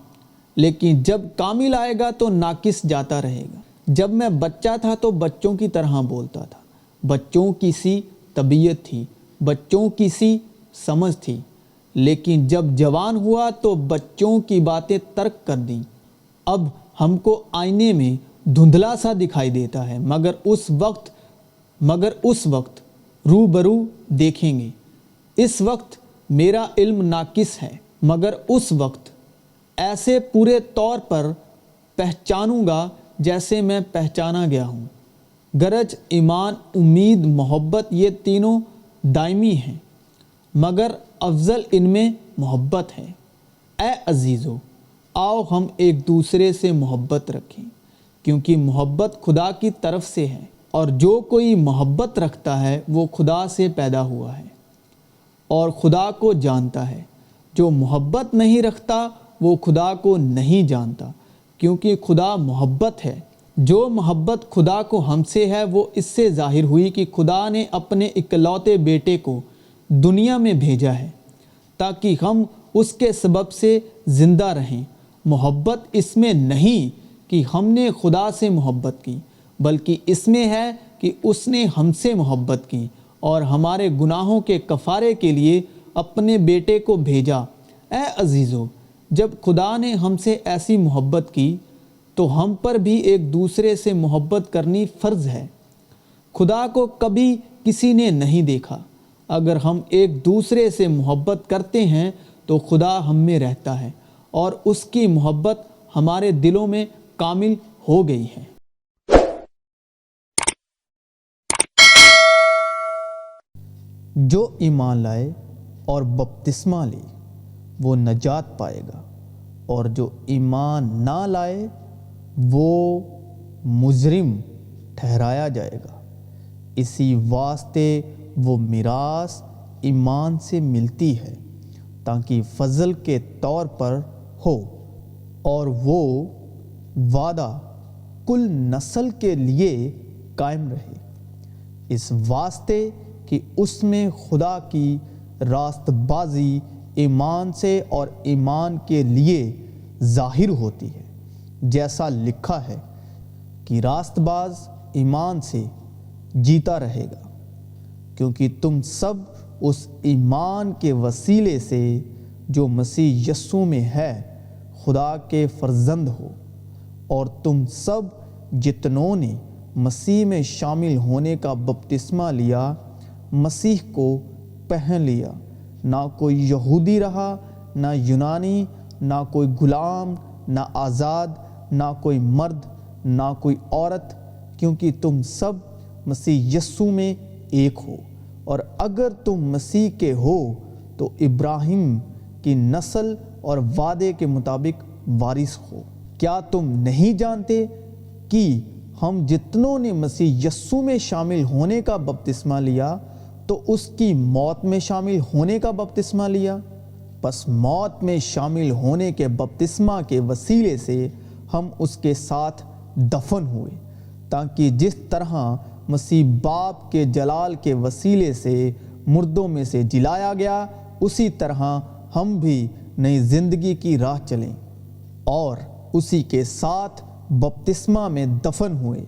لیکن جب کامل آئے گا تو ناقص جاتا رہے گا۔ جب میں بچہ تھا تو بچوں کی طرح بولتا تھا، بچوں کی سی طبیعت تھی، بچوں کی سی سمجھ تھی، لیکن جب جوان ہوا تو بچوں کی باتیں ترک کر دیں۔ اب ہم کو آئینے میں دھندلا سا دکھائی دیتا ہے، مگر اس وقت روبرو دیکھیں گے۔ اس وقت میرا علم ناقص ہے، مگر اس وقت ایسے پورے طور پر پہچانوں گا جیسے میں پہچانا گیا ہوں۔ غرض ایمان، امید، محبت یہ تینوں دائمی ہیں، مگر افضل ان میں محبت ہے۔ اے عزیزو، آؤ ہم ایک دوسرے سے محبت رکھیں، کیونکہ محبت خدا کی طرف سے ہے۔ اور جو کوئی محبت رکھتا ہے وہ خدا سے پیدا ہوا ہے اور خدا کو جانتا ہے۔ جو محبت نہیں رکھتا وہ خدا کو نہیں جانتا، کیونکہ خدا محبت ہے۔ جو محبت خدا کو ہم سے ہے وہ اس سے ظاہر ہوئی کہ خدا نے اپنے اکلوتے بیٹے کو دنیا میں بھیجا ہے تاکہ ہم اس کے سبب سے زندہ رہیں۔ محبت اس میں نہیں کہ ہم نے خدا سے محبت کی، بلکہ اس میں ہے کہ اس نے ہم سے محبت کی اور ہمارے گناہوں کے کفارے کے لیے اپنے بیٹے کو بھیجا۔ اے عزیزو، جب خدا نے ہم سے ایسی محبت کی تو ہم پر بھی ایک دوسرے سے محبت کرنی فرض ہے۔ خدا کو کبھی کسی نے نہیں دیکھا۔ اگر ہم ایک دوسرے سے محبت کرتے ہیں تو خدا ہم میں رہتا ہے اور اس کی محبت ہمارے دلوں میں کامل ہو گئی ہے۔ جو ایمان لائے اور بپتسمہ لے وہ نجات پائے گا، اور جو ایمان نہ لائے وہ مجرم ٹھہرایا جائے گا۔ اسی واسطے وہ میراث ایمان سے ملتی ہے تاکہ فضل کے طور پر ہو، اور وہ وعدہ کل نسل کے لیے قائم رہے، اس واسطے کہ اس میں خدا کی راست بازی ایمان سے اور ایمان کے لیے ظاہر ہوتی ہے، جیسا لکھا ہے کہ راست باز ایمان سے جیتا رہے گا، کیونکہ تم سب اس ایمان کے وسیلے سے جو مسیح یسوع میں ہے خدا کے فرزند ہو۔ اور تم سب جتنوں نے مسیح میں شامل ہونے کا بپتسمہ لیا مسیح کو پہن لیا، نہ کوئی یہودی رہا نہ یونانی، نہ کوئی غلام نہ آزاد، نہ کوئی مرد نہ کوئی عورت، کیونکہ تم سب مسیح یسوع میں ایک ہو۔ اور اگر تم مسیح کے ہو تو ابراہیم کی نسل اور وعدے کے مطابق وارث ہو۔ کیا تم نہیں جانتے کہ ہم جتنوں نے مسیح یسوع میں شامل ہونے کا بپتسمہ لیا تو اس کی موت میں شامل ہونے کا بپتسمہ لیا؟ پس موت میں شامل ہونے کے بپتسمہ کے وسیلے سے ہم اس کے ساتھ دفن ہوئے، تاکہ جس طرح مسیح باپ کے جلال کے وسیلے سے مردوں میں سے جلایا گیا، اسی طرح ہم بھی نئی زندگی کی راہ چلیں، اور اسی کے ساتھ بپتسمہ میں دفن ہوئے،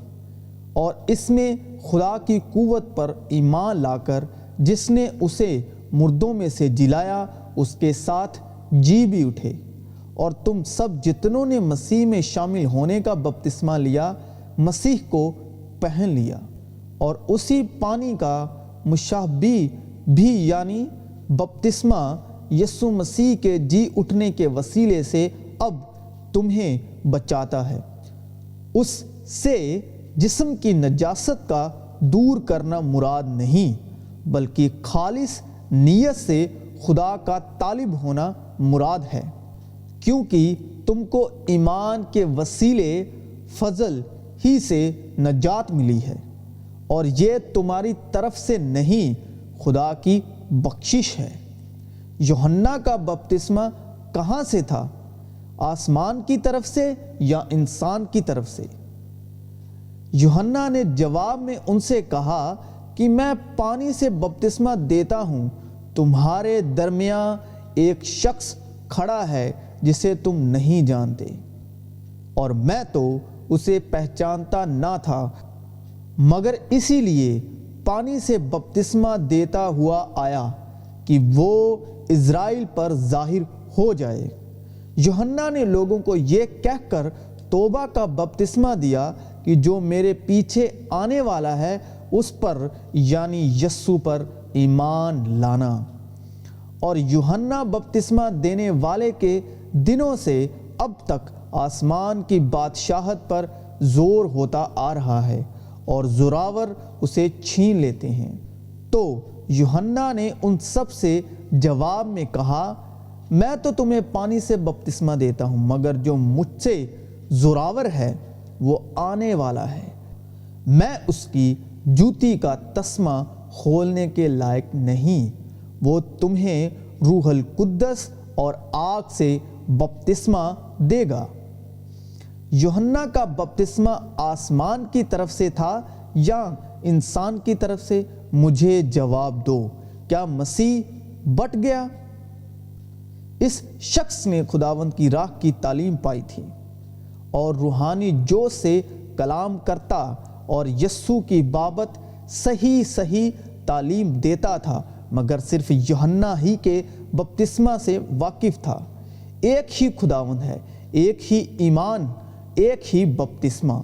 اور اس میں خدا کی قوت پر ایمان لا کر جس نے اسے مردوں میں سے جلایا اس کے ساتھ جی بھی اٹھے۔ اور تم سب جتنوں نے مسیح میں شامل ہونے کا بپتسمہ لیا مسیح کو پہن لیا، اور اسی پانی کا مشابہ بھی یعنی بپتسمہ یسوع مسیح کے جی اٹھنے کے وسیلے سے اب تمہیں بچاتا ہے۔ اس سے جسم کی نجاست کا دور کرنا مراد نہیں، بلکہ خالص نیت سے خدا کا طالب ہونا مراد ہے، کیونکہ تم کو ایمان کے وسیلے فضل ہی سے نجات ملی ہے، اور یہ تمہاری طرف سے نہیں، خدا کی بخشش ہے۔ یوحنا کا بپتسمہ کہاں سے تھا؟ آسمان کی طرف سے یا انسان کی طرف سے؟ یوحنا نے جواب میں ان سے کہا کہ میں پانی سے بپتسمہ دیتا ہوں، تمہارے درمیان ایک شخص کھڑا ہے جسے تم نہیں جانتے، اور میں تو اسے پہچانتا نہ تھا، مگر اسی لیے پانی سے بپتسمہ دیتا ہوا آیا کہ وہ اسرائیل پر ظاہر ہو جائے۔ یوحنا نے لوگوں کو یہ کہہ کر توبہ کا بپتسمہ دیا کہ جو میرے پیچھے آنے والا ہے اس پر یعنی یسوع پر ایمان لانا۔ اور یوحنا بپتسمہ دینے والے کے دنوں سے اب تک آسمان کی بادشاہت پر زور ہوتا آ رہا ہے، اور زوراور اسے چھین لیتے ہیں۔ تو یوحنا نے ان سب سے جواب میں کہا، میں تو تمہیں پانی سے بپتسمہ دیتا ہوں، مگر جو مجھ سے زوراور ہے وہ آنے والا ہے، میں اس کی جوتی کا تسمہ کھولنے کے لائق نہیں۔ وہ تمہیں روح القدس اور آگ سے بپتسمہ دے گا۔ یوحنا کا بپتسمہ آسمان کی طرف سے تھا یا انسان کی طرف سے؟ مجھے جواب دو۔ کیا مسیح بٹ گیا؟ اس شخص نے خداوند کی راہ کی تعلیم پائی تھی اور روحانی جوش سے کلام کرتا اور یسوع کی بابت صحیح تعلیم دیتا تھا، مگر صرف یوحنا ہی کے بپتسمہ سے واقف تھا۔ ایک ہی خداوند ہے، ایک ہی ایمان، ایک ہی بپتسمہ،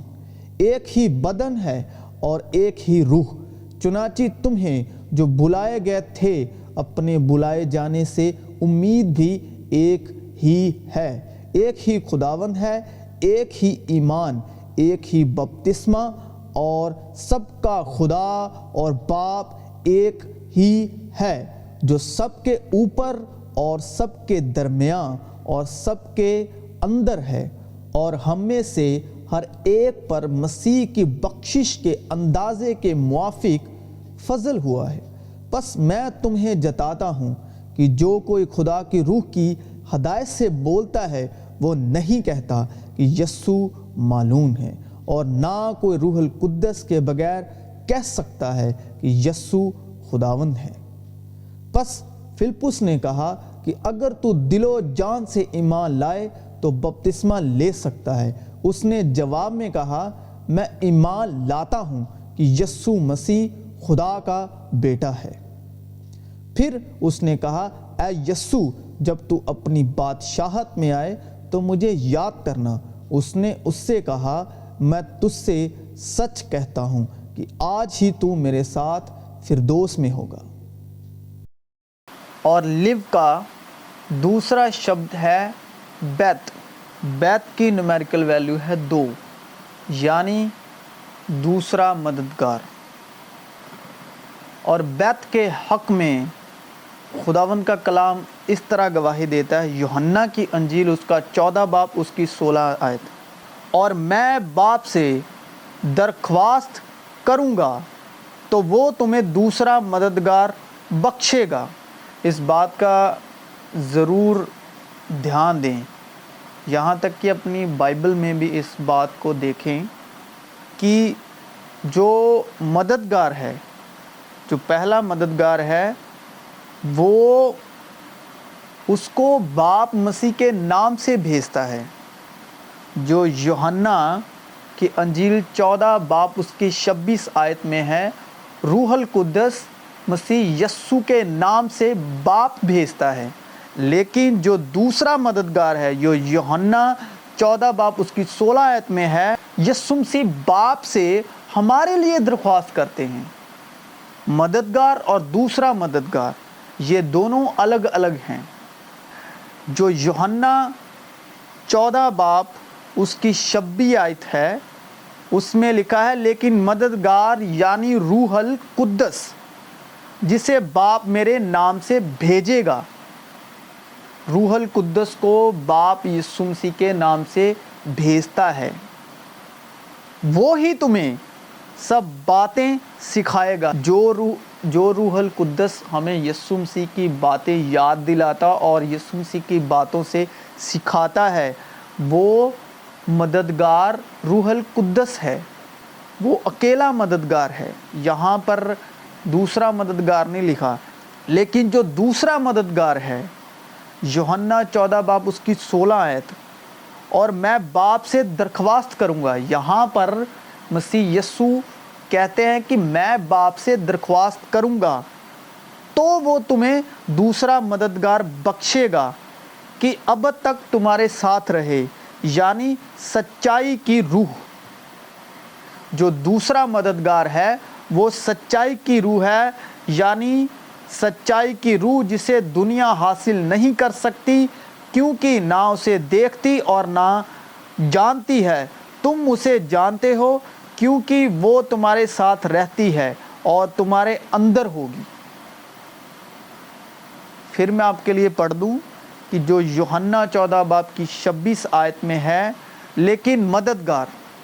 ایک ہی بدن ہے اور ایک ہی روح۔ چنانچہ تمہیں جو بلائے گئے تھے اپنے بلائے جانے سے امید بھی ایک ہی ہے، ایک ہی خداوند ہے، ایک ہی ایمان، ایک ہی بپتسمہ، اور سب کا خدا اور باپ ایک ہی ہے، جو سب کے اوپر اور سب کے درمیان اور سب کے اندر ہے، اور ہم میں سے ہر ایک پر مسیح کی بخشش کے اندازے کے موافق فضل ہوا ہے۔ پس میں تمہیں جتاتا ہوں کہ جو کوئی خدا کی روح کی ہدایت سے بولتا ہے وہ نہیں کہتا کہ یسوع معلوم ہے، اور نہ کوئی روح القدس کے بغیر کہہ سکتا ہے کہ یسوع خداوند ہے۔ پس فلپس نے کہا کہ اگر تو دل و جان سے ایمان لائے تو بپتسمہ لے سکتا ہے۔ اس نے جواب میں کہا، میں ایمان لاتا ہوں کہ یسوع مسیح خدا کا بیٹا ہے۔ پھر اس نے کہا، اے یسوع، جب تو اپنی بادشاہت میں آئے تو مجھے یاد کرنا۔ اس نے اس سے کہا، میں تجھ سے سچ کہتا ہوں کہ آج ہی تو میرے ساتھ فردوس میں ہوگا۔ اور لیو کا دوسرا شبد ہے بیت۔ بیت کی نومیریکل ویلیو ہے 2، یعنی دوسرا مددگار۔ اور بیت کے حق میں خداوند کا کلام اس طرح گواہی دیتا ہے، یوحنا کی انجیل اس کا 14 باب اس کی 16 آیت، اور میں باپ سے درخواست کروں گا تو وہ تمہیں دوسرا مددگار بخشے گا۔ اس بات کا ضرور دھیان دیں، یہاں تک کہ اپنی بائبل میں بھی اس بات کو دیکھیں کہ جو مددگار ہے، جو پہلا مددگار ہے، وہ اس کو باپ مسیح کے نام سے بھیجتا ہے۔ جو یوحنا کی انجیل 14 باب اس کی 26 آیت میں ہے، روح القدس مسیح یسوع کے نام سے باپ بھیجتا ہے۔ لیکن جو دوسرا مددگار ہے، جو یوحنا 14 باب اس کی 16 آیت میں ہے، یسوع مسیح باپ سے ہمارے لیے درخواست کرتے ہیں۔ مددگار اور دوسرا مددگار یہ دونوں الگ الگ ہیں۔ جو یوحنا 14 باب اس کی 26 آیت ہے، اس میں لکھا ہے، لیکن مددگار یعنی روح القدس جسے باپ میرے نام سے بھیجے گا۔ روح القدس کو باپ یسوع مسیح کے نام سے بھیجتا ہے، وہی تمہیں سب باتیں سکھائے گا۔ جو روح القدس ہمیں یسوع مسیح کی باتیں یاد دلاتا اور یسوع مسیح کی باتوں سے سکھاتا ہے، وہ مددگار روح القدس ہے، وہ اکیلا مددگار ہے۔ یہاں پر دوسرا مددگار نہیں لکھا، لیکن جو دوسرا مددگار ہے، یوحنا 14 باب اس کی 16 آیت، اور میں باپ سے درخواست کروں گا، یہاں پر مسیح یسوع کہتے ہیں کہ میں باپ سے درخواست کروں گا تو وہ تمہیں دوسرا مددگار بخشے گا کہ ابد تک تمہارے ساتھ رہے، یعنی سچائی کی روح۔ جو دوسرا مددگار ہے وہ سچائی کی روح ہے، یعنی سچائی کی روح جسے دنیا حاصل نہیں کر سکتی، کیونکہ نہ اسے دیکھتی اور نہ جانتی ہے۔ تم اسے جانتے ہو کیونکہ وہ تمہارے ساتھ رہتی ہے اور تمہارے اندر ہوگی۔ پھر میں آپ کے لیے پڑھ دوں کہ جو یوحنا 14 باب کی 26 آیت میں ہے، لیکن مددگار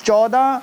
14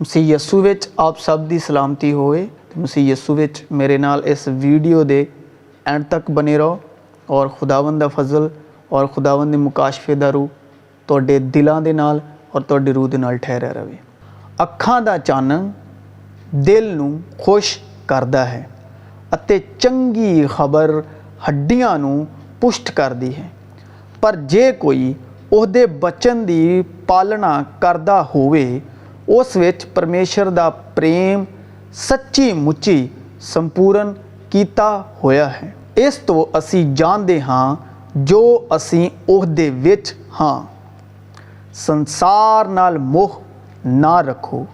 ਮਸੀਹ ਯਿਸੂ ਵਿੱਚ ਆਪ ਸਭ ਦੀ ਸਲਾਮਤੀ ਹੋਵੇ। ਤੇ ਮਸੀਹ ਯਿਸੂ ਵਿੱਚ ਮੇਰੇ ਨਾਲ ਇਸ ਵੀਡੀਓ ਦੇ ਐਂਡ ਤੱਕ ਬਨੇ ਰਹੋ, ਔਰ ਖੁਦਾਵੰਦ ਦਾ ਫਜ਼ਲ ਔਰ ਖੁਦਾਵੰਦ ਦੇ ਮੁਕਾਸ਼ਫੇ ਦਾ ਰੂਹ ਤੁਹਾਡੇ ਦਿਲਾਂ ਦੇ ਨਾਲ ਔਰ ਤੁਹਾਡੀ ਰੂਹ ਦੇ ਨਾਲ ਠਹਿਰਿਆ ਰਹੇ। ਅੱਖਾਂ ਦਾ ਚਾਨਣ ਦਿਲ ਨੂੰ ਖੁਸ਼ ਕਰਦਾ ਹੈ ਅਤੇ ਚੰਗੀ ਖਬਰ ਹੱਡੀਆਂ ਨੂੰ ਪੁਸ਼ਟ ਕਰਦੀ ਹੈ। ਪਰ ਜੇ ਕੋਈ ਉਹਦੇ ਬਚਨ ਦੀ ਪਾਲਣਾ ਕਰਦਾ ਹੋਵੇ, ਉਸ ਵਿੱਚ ਪਰਮੇਸ਼ਰ ਦਾ ਪ੍ਰੇਮ ਸੱਚੀ ਮੁੱਚੀ ਸੰਪੂਰਨ ਕੀਤਾ ਹੋਇਆ ਹੈ। ਇਸ ਤੋਂ ਅਸੀਂ ਜਾਣਦੇ ਹਾਂ ਜੋ ਅਸੀਂ ਉਹਦੇ ਵਿੱਚ ਹਾਂ। ਸੰਸਾਰ ਨਾਲ ਮੋਹ ਨਾ ਰੱਖੋ,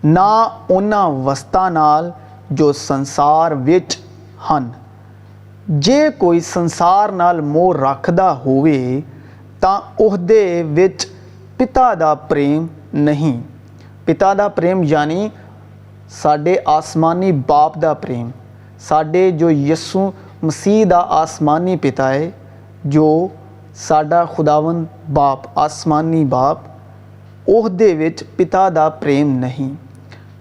ਨਾ ਉਹਨਾਂ ਵਸਤਾਂ ਨਾਲ ਜੋ ਸੰਸਾਰ ਵਿੱਚ ਹਨ। ਜੇ ਕੋਈ ਸੰਸਾਰ ਨਾਲ ਮੋਹ ਰੱਖਦਾ ਹੋਵੇ ਤਾਂ ਉਹਦੇ ਵਿੱਚ ਪਿਤਾ ਦਾ ਪ੍ਰੇਮ ਨਹੀਂ। ਪਿਤਾ ਦਾ ਪ੍ਰੇਮ ਯਾਨੀ ਸਾਡੇ ਆਸਮਾਨੀ ਬਾਪ ਦਾ ਪ੍ਰੇਮ, ਸਾਡੇ ਜੋ ਯਿਸੂ ਮਸੀਹ ਦਾ ਆਸਮਾਨੀ ਪਿਤਾ ਹੈ, ਜੋ ਸਾਡਾ ਖੁਦਾਵੰਦ ਬਾਪ, ਆਸਮਾਨੀ ਬਾਪ, ਉਹਦੇ ਵਿੱਚ ਪਿਤਾ ਦਾ ਪ੍ਰੇਮ ਨਹੀਂ।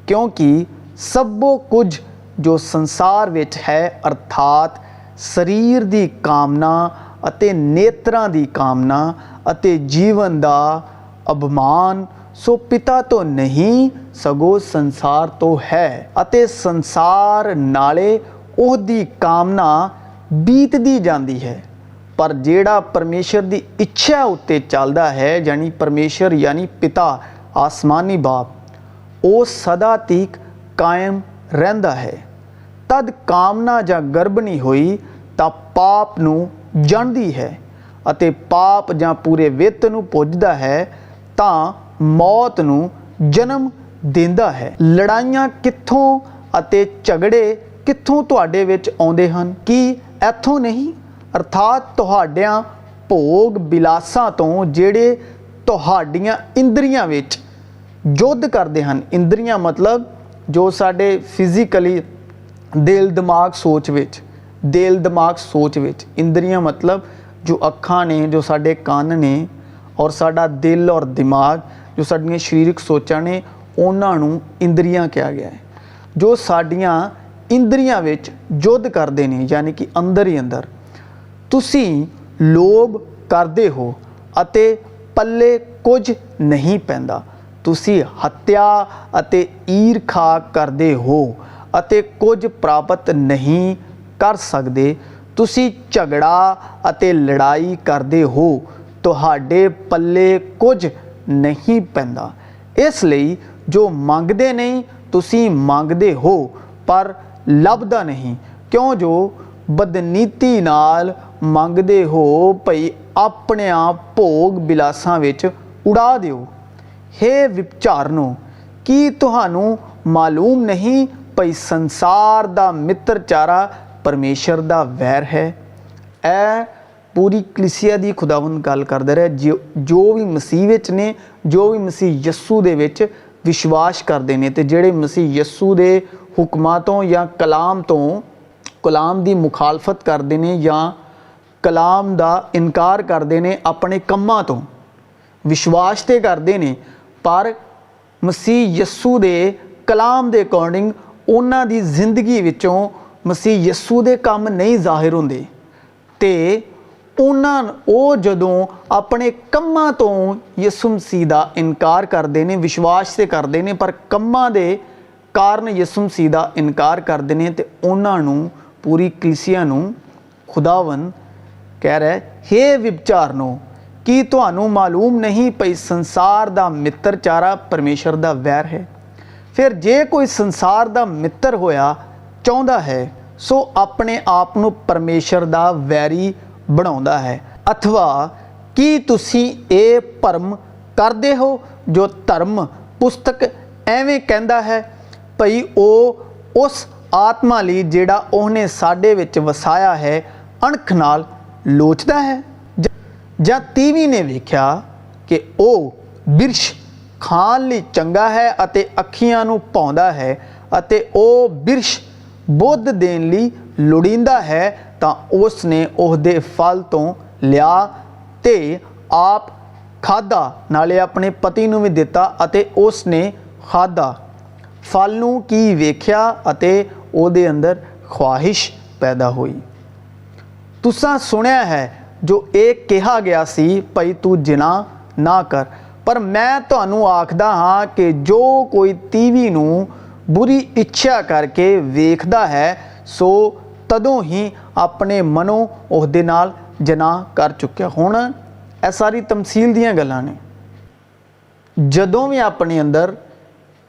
ਕਿਉਂਕਿ ਸਭੋ ਕੁਝ ਜੋ ਸੰਸਾਰ ਵਿੱਚ ਹੈ, ਅਰਥਾਤ ਸਰੀਰ ਦੀ ਕਾਮਨਾ ਅਤੇ ਨੇਤਰਾਂ ਦੀ ਕਾਮਨਾ ਅਤੇ ਜੀਵਨ ਦਾ ਅਭਿਮਾਨ, ਸੋ ਪਿਤਾ ਤੋਂ ਨਹੀਂ ਸਗੋਂ ਸੰਸਾਰ ਤੋਂ ਹੈ, ਅਤੇ ਸੰਸਾਰ ਨਾਲੇ ਉਹਦੀ ਕਾਮਨਾ ਬੀਤਦੀ ਜਾਂਦੀ ਹੈ। ਪਰ ਜਿਹੜਾ ਪਰਮੇਸ਼ਰ ਦੀ ਇੱਛਾ ਉੱਤੇ ਚੱਲਦਾ ਹੈ, ਯਾਨੀ ਪਰਮੇਸ਼ਰ ਯਾਨੀ ਪਿਤਾ, ਆਸਮਾਨੀ ਬਾਪ, ਉਹ ਸਦਾ ਤੀਕ ਕਾਇਮ ਰਹਿੰਦਾ ਹੈ। ਤਦ ਕਾਮਨਾ ਜਾਂ ਗਰਭਣੀ ਹੋਈ ਤਾਂ ਪਾਪ ਨੂੰ ਜਣਦੀ ਹੈ, ਅਤੇ ਪਾਪ ਜਾਂ ਪੂਰੇ ਵਿੱਤ ਨੂੰ ਪੁੱਜਦਾ ਹੈ ਤਾਂ ਮੌਤ ਨੂੰ ਜਨਮ ਦਿੰਦਾ ਹੈ। ਲੜਾਈਆਂ ਕਿੱਥੋਂ ਅਤੇ ਝਗੜੇ ਕਿੱਥੋਂ ਤੁਹਾਡੇ ਵਿੱਚ ਆਉਂਦੇ ਹਨ? ਕੀ ਇੱਥੋਂ ਨਹੀਂ? ਅਰਥਾਤ ਤੁਹਾਡਿਆਂ ਭੋਗ ਬਿਲਾਸਾਂ ਤੋਂ, ਜਿਹੜੇ ਤੁਹਾਡੀਆਂ ਇੰਦਰੀਆਂ ਵਿੱਚ ਯੁੱਧ ਕਰਦੇ ਹਨ। ਇੰਦਰੀਆਂ ਮਤਲਬ ਜੋ ਸਾਡੇ ਫਿਜ਼ੀਕਲੀ ਦਿਲ ਦਿਮਾਗ ਸੋਚ ਵਿੱਚ, ਦਿਲ ਦਿਮਾਗ ਸੋਚ ਵਿੱਚ। ਇੰਦਰੀਆਂ ਮਤਲਬ ਜੋ ਅੱਖਾਂ ਨੇ, ਜੋ ਸਾਡੇ ਕੰਨ ਨੇ, ਔਰ ਸਾਡਾ ਦਿਲ ਔਰ ਦਿਮਾਗ, ਜੋ ਸਾਡੀਆਂ ਸਰੀਰਕ ਸੋਚਾਂ ਨੇ, ਉਹਨਾਂ ਨੂੰ ਇੰਦਰੀਆਂ ਕਿਹਾ ਗਿਆ ਹੈ। ਜੋ ਸਾਡੀਆਂ ਇੰਦਰੀਆਂ ਵਿੱਚ ਯੁੱਧ ਕਰਦੇ ਨੇ, ਯਾਨੀ ਕਿ ਅੰਦਰ ਹੀ ਅੰਦਰ। ਤੁਸੀਂ ਲੋਭ ਕਰਦੇ ਹੋ ਅਤੇ ਪੱਲੇ ਕੁਝ ਨਹੀਂ ਪੈਂਦਾ। ਤੁਸੀਂ ਹੱਤਿਆ ਅਤੇ ਈਰਖਾ ਕਰਦੇ ਹੋ ਅਤੇ ਕੁਝ ਪ੍ਰਾਪਤ ਨਹੀਂ ਕਰ ਸਕਦੇ। ਤੁਸੀਂ ਝਗੜਾ ਅਤੇ ਲੜਾਈ ਕਰਦੇ ਹੋ, ਤੁਹਾਡੇ ਪੱਲੇ ਕੁਝ ਨਹੀਂ ਪੈਂਦਾ। ਇਸ ਲਈ ਜੋ ਮੰਗਦੇ ਨਹੀਂ, ਤੁਸੀਂ ਮੰਗਦੇ ਹੋ ਪਰ ਲੱਭਦਾ ਨਹੀਂ, ਕਿਉਂ ਜੋ ਬਦਨੀਤੀ ਨਾਲ ਮੰਗਦੇ ਹੋ ਭਈ ਆਪਣਿਆਂ ਭੋਗ ਬਿਲਾਸਾਂ ਵਿੱਚ ਉਡਾ ਦਿਓ। ਹੇ ਵਿਚਾਰਨੋ, ਕੀ ਤੁਹਾਨੂੰ ਮਾਲੂਮ ਨਹੀਂ ਭਈ ਸੰਸਾਰ ਦਾ ਮਿੱਤਰਚਾਰਾ ਪਰਮੇਸ਼ਰ ਦਾ ਵੈਰ ਹੈ? ਇਹ ਪੂਰੀ ਕਲੀਸਿਆ ਦੀ ਖੁਦਾਵੰਦ ਗੱਲ ਕਰਦੇ ਰਹੇ, ਜੋ ਵੀ ਮਸੀਹ ਵਿੱਚ ਨੇ, ਜੋ ਵੀ ਮਸੀਹ ਯਿਸੂ ਦੇ ਵਿੱਚ ਵਿਸ਼ਵਾਸ ਕਰਦੇ ਨੇ, ਤੇ ਜਿਹੜੇ ਮਸੀਹ ਯਿਸੂ ਦੇ ਹੁਕਮਾਂ ਤੋਂ ਜਾਂ ਕਲਾਮ ਦੀ ਮੁਖਾਲਫਤ ਕਰਦੇ ਨੇ ਜਾਂ ਕਲਾਮ ਦਾ ਇਨਕਾਰ ਕਰਦੇ ਨੇ, ਆਪਣੇ ਕੰਮਾਂ ਤੋਂ ਵਿਸ਼ਵਾਸ ਤੇ ਕਰਦੇ ਨੇ, ਪਰ ਮਸੀਹ ਯਿਸੂ ਦੇ ਕਲਾਮ ਦੇ ਅਕੋਰਡਿੰਗ ਉਹਨਾਂ ਦੀ ਜ਼ਿੰਦਗੀ ਵਿੱਚੋਂ ਮਸੀਹ ਯਿਸੂ ਦੇ ਕੰਮ ਨਹੀਂ ਜ਼ਾਹਿਰ ਹੁੰਦੇ, ਤੇ ਉਹ ਜਦੋਂ ਆਪਣੇ ਕੰਮਾਂ ਤੋਂ ਯਿਸੂ ਮਸੀਹ ਦਾ ਇਨਕਾਰ ਕਰਦੇ ਨੇ, ਵਿਸ਼ਵਾਸ ਤੇ ਕਰਦੇ ਨੇ, ਪਰ ਕੰਮਾਂ ਦੇ ਕਾਰਨ ਯਿਸੂ ਮਸੀਹ ਦਾ ਇਨਕਾਰ ਕਰਦੇ ਨੇ, ਤੇ ਉਹਨਾਂ ਨੂੰ, ਪੂਰੀ ਕਲੀਸਿਆ ਨੂੰ ਖੁਦਾਵੰਦ ਕਹਿ ਰਿਹਾ, ਹੇ ਵਿਚਾਰਨੋ, ਕੀ ਤੁਹਾਨੂੰ ਮਾਲੂਮ ਨਹੀਂ ਭਈ ਸੰਸਾਰ ਦਾ ਮਿੱਤਰਚਾਰਾ ਪਰਮੇਸ਼ਰ ਦਾ ਵੈਰ ਹੈ? ਫਿਰ ਜੇ ਕੋਈ ਸੰਸਾਰ ਦਾ ਮਿੱਤਰ ਹੋਇਆ ਚਾਹੁੰਦਾ ਹੈ, ਸੋ ਆਪਣੇ ਆਪ ਨੂੰ ਪਰਮੇਸ਼ਰ ਦਾ ਵੈਰੀ ਬਣਾਉਂਦਾ ਹੈ। ਅਥਵਾ ਕੀ ਤੁਸੀਂ ਇਹ ਭਰਮ ਕਰਦੇ ਹੋ, ਜੋ ਧਰਮ ਪੁਸਤਕ ਐਵੇਂ ਕਹਿੰਦਾ ਹੈ ਭਈ ਉਹ ਉਸ ਆਤਮਾ ਲਈ ਜਿਹੜਾ ਉਹਨੇ ਸਾਡੇ ਵਿੱਚ ਵਸਾਇਆ ਹੈ ਅਣਖ ਨਾਲ ਲੋਚਦਾ ਹੈ? ਜਾਂ ਤੀਵੀਂ ਨੇ ਵੇਖਿਆ ਕਿ ਉਹ ਬਿਰਸ਼ ਖਾਣ ਲਈ ਚੰਗਾ ਹੈ ਅਤੇ ਅੱਖੀਆਂ ਨੂੰ ਭਾਉਂਦਾ ਹੈ, ਅਤੇ ਉਹ ਬਿਰਸ਼ ਬੁੱਧ ਦੇਣ ਲਈ ਲੋੜੀਂਦਾ ਹੈ, ਤਾਂ ਉਸ ਨੇ ਉਹਦੇ ਫਲ ਤੋਂ ਲਿਆ ਤੇ ਆਪ ਖਾਧਾ, ਨਾਲੇ ਆਪਣੇ ਪਤੀ ਨੂੰ ਵੀ ਦਿੱਤਾ ਅਤੇ ਉਸ ਨੇ ਖਾਧਾ। ਫਲ ਨੂੰ ਕੀ ਵੇਖਿਆ ਅਤੇ ਉਹਦੇ ਅੰਦਰ ਖਵਾਹਿਸ਼ ਪੈਦਾ ਹੋਈ। ਤੁਸਾਂ ਸੁਣਿਆ ਹੈ ਜੋ ਇਹ ਕਿਹਾ ਗਿਆ ਸੀ ਭਈ ਤੂੰ ਜਿਨਾ ਨਾ ਕਰ, ਪਰ ਮੈਂ ਤੁਹਾਨੂੰ ਆਖਦਾ ਹਾਂ ਕਿ ਜੋ ਕੋਈ ਤੀਵੀਂ ਨੂੰ ਬੁਰੀ ਇੱਛਾ ਕਰਕੇ ਵੇਖਦਾ ਹੈ, ਸੋ ਤਦੋਂ ਹੀ ਆਪਣੇ ਮਨੋਂ ਉਹਦੇ ਨਾਲ ਜਨਾਹ ਕਰ ਚੁੱਕਿਆ। ਹੁਣ ਇਹ ਸਾਰੀ ਤਮਸੀਲ ਦੀਆਂ ਗੱਲਾਂ ਨੇ। ਜਦੋਂ ਵੀ ਆਪਣੇ ਅੰਦਰ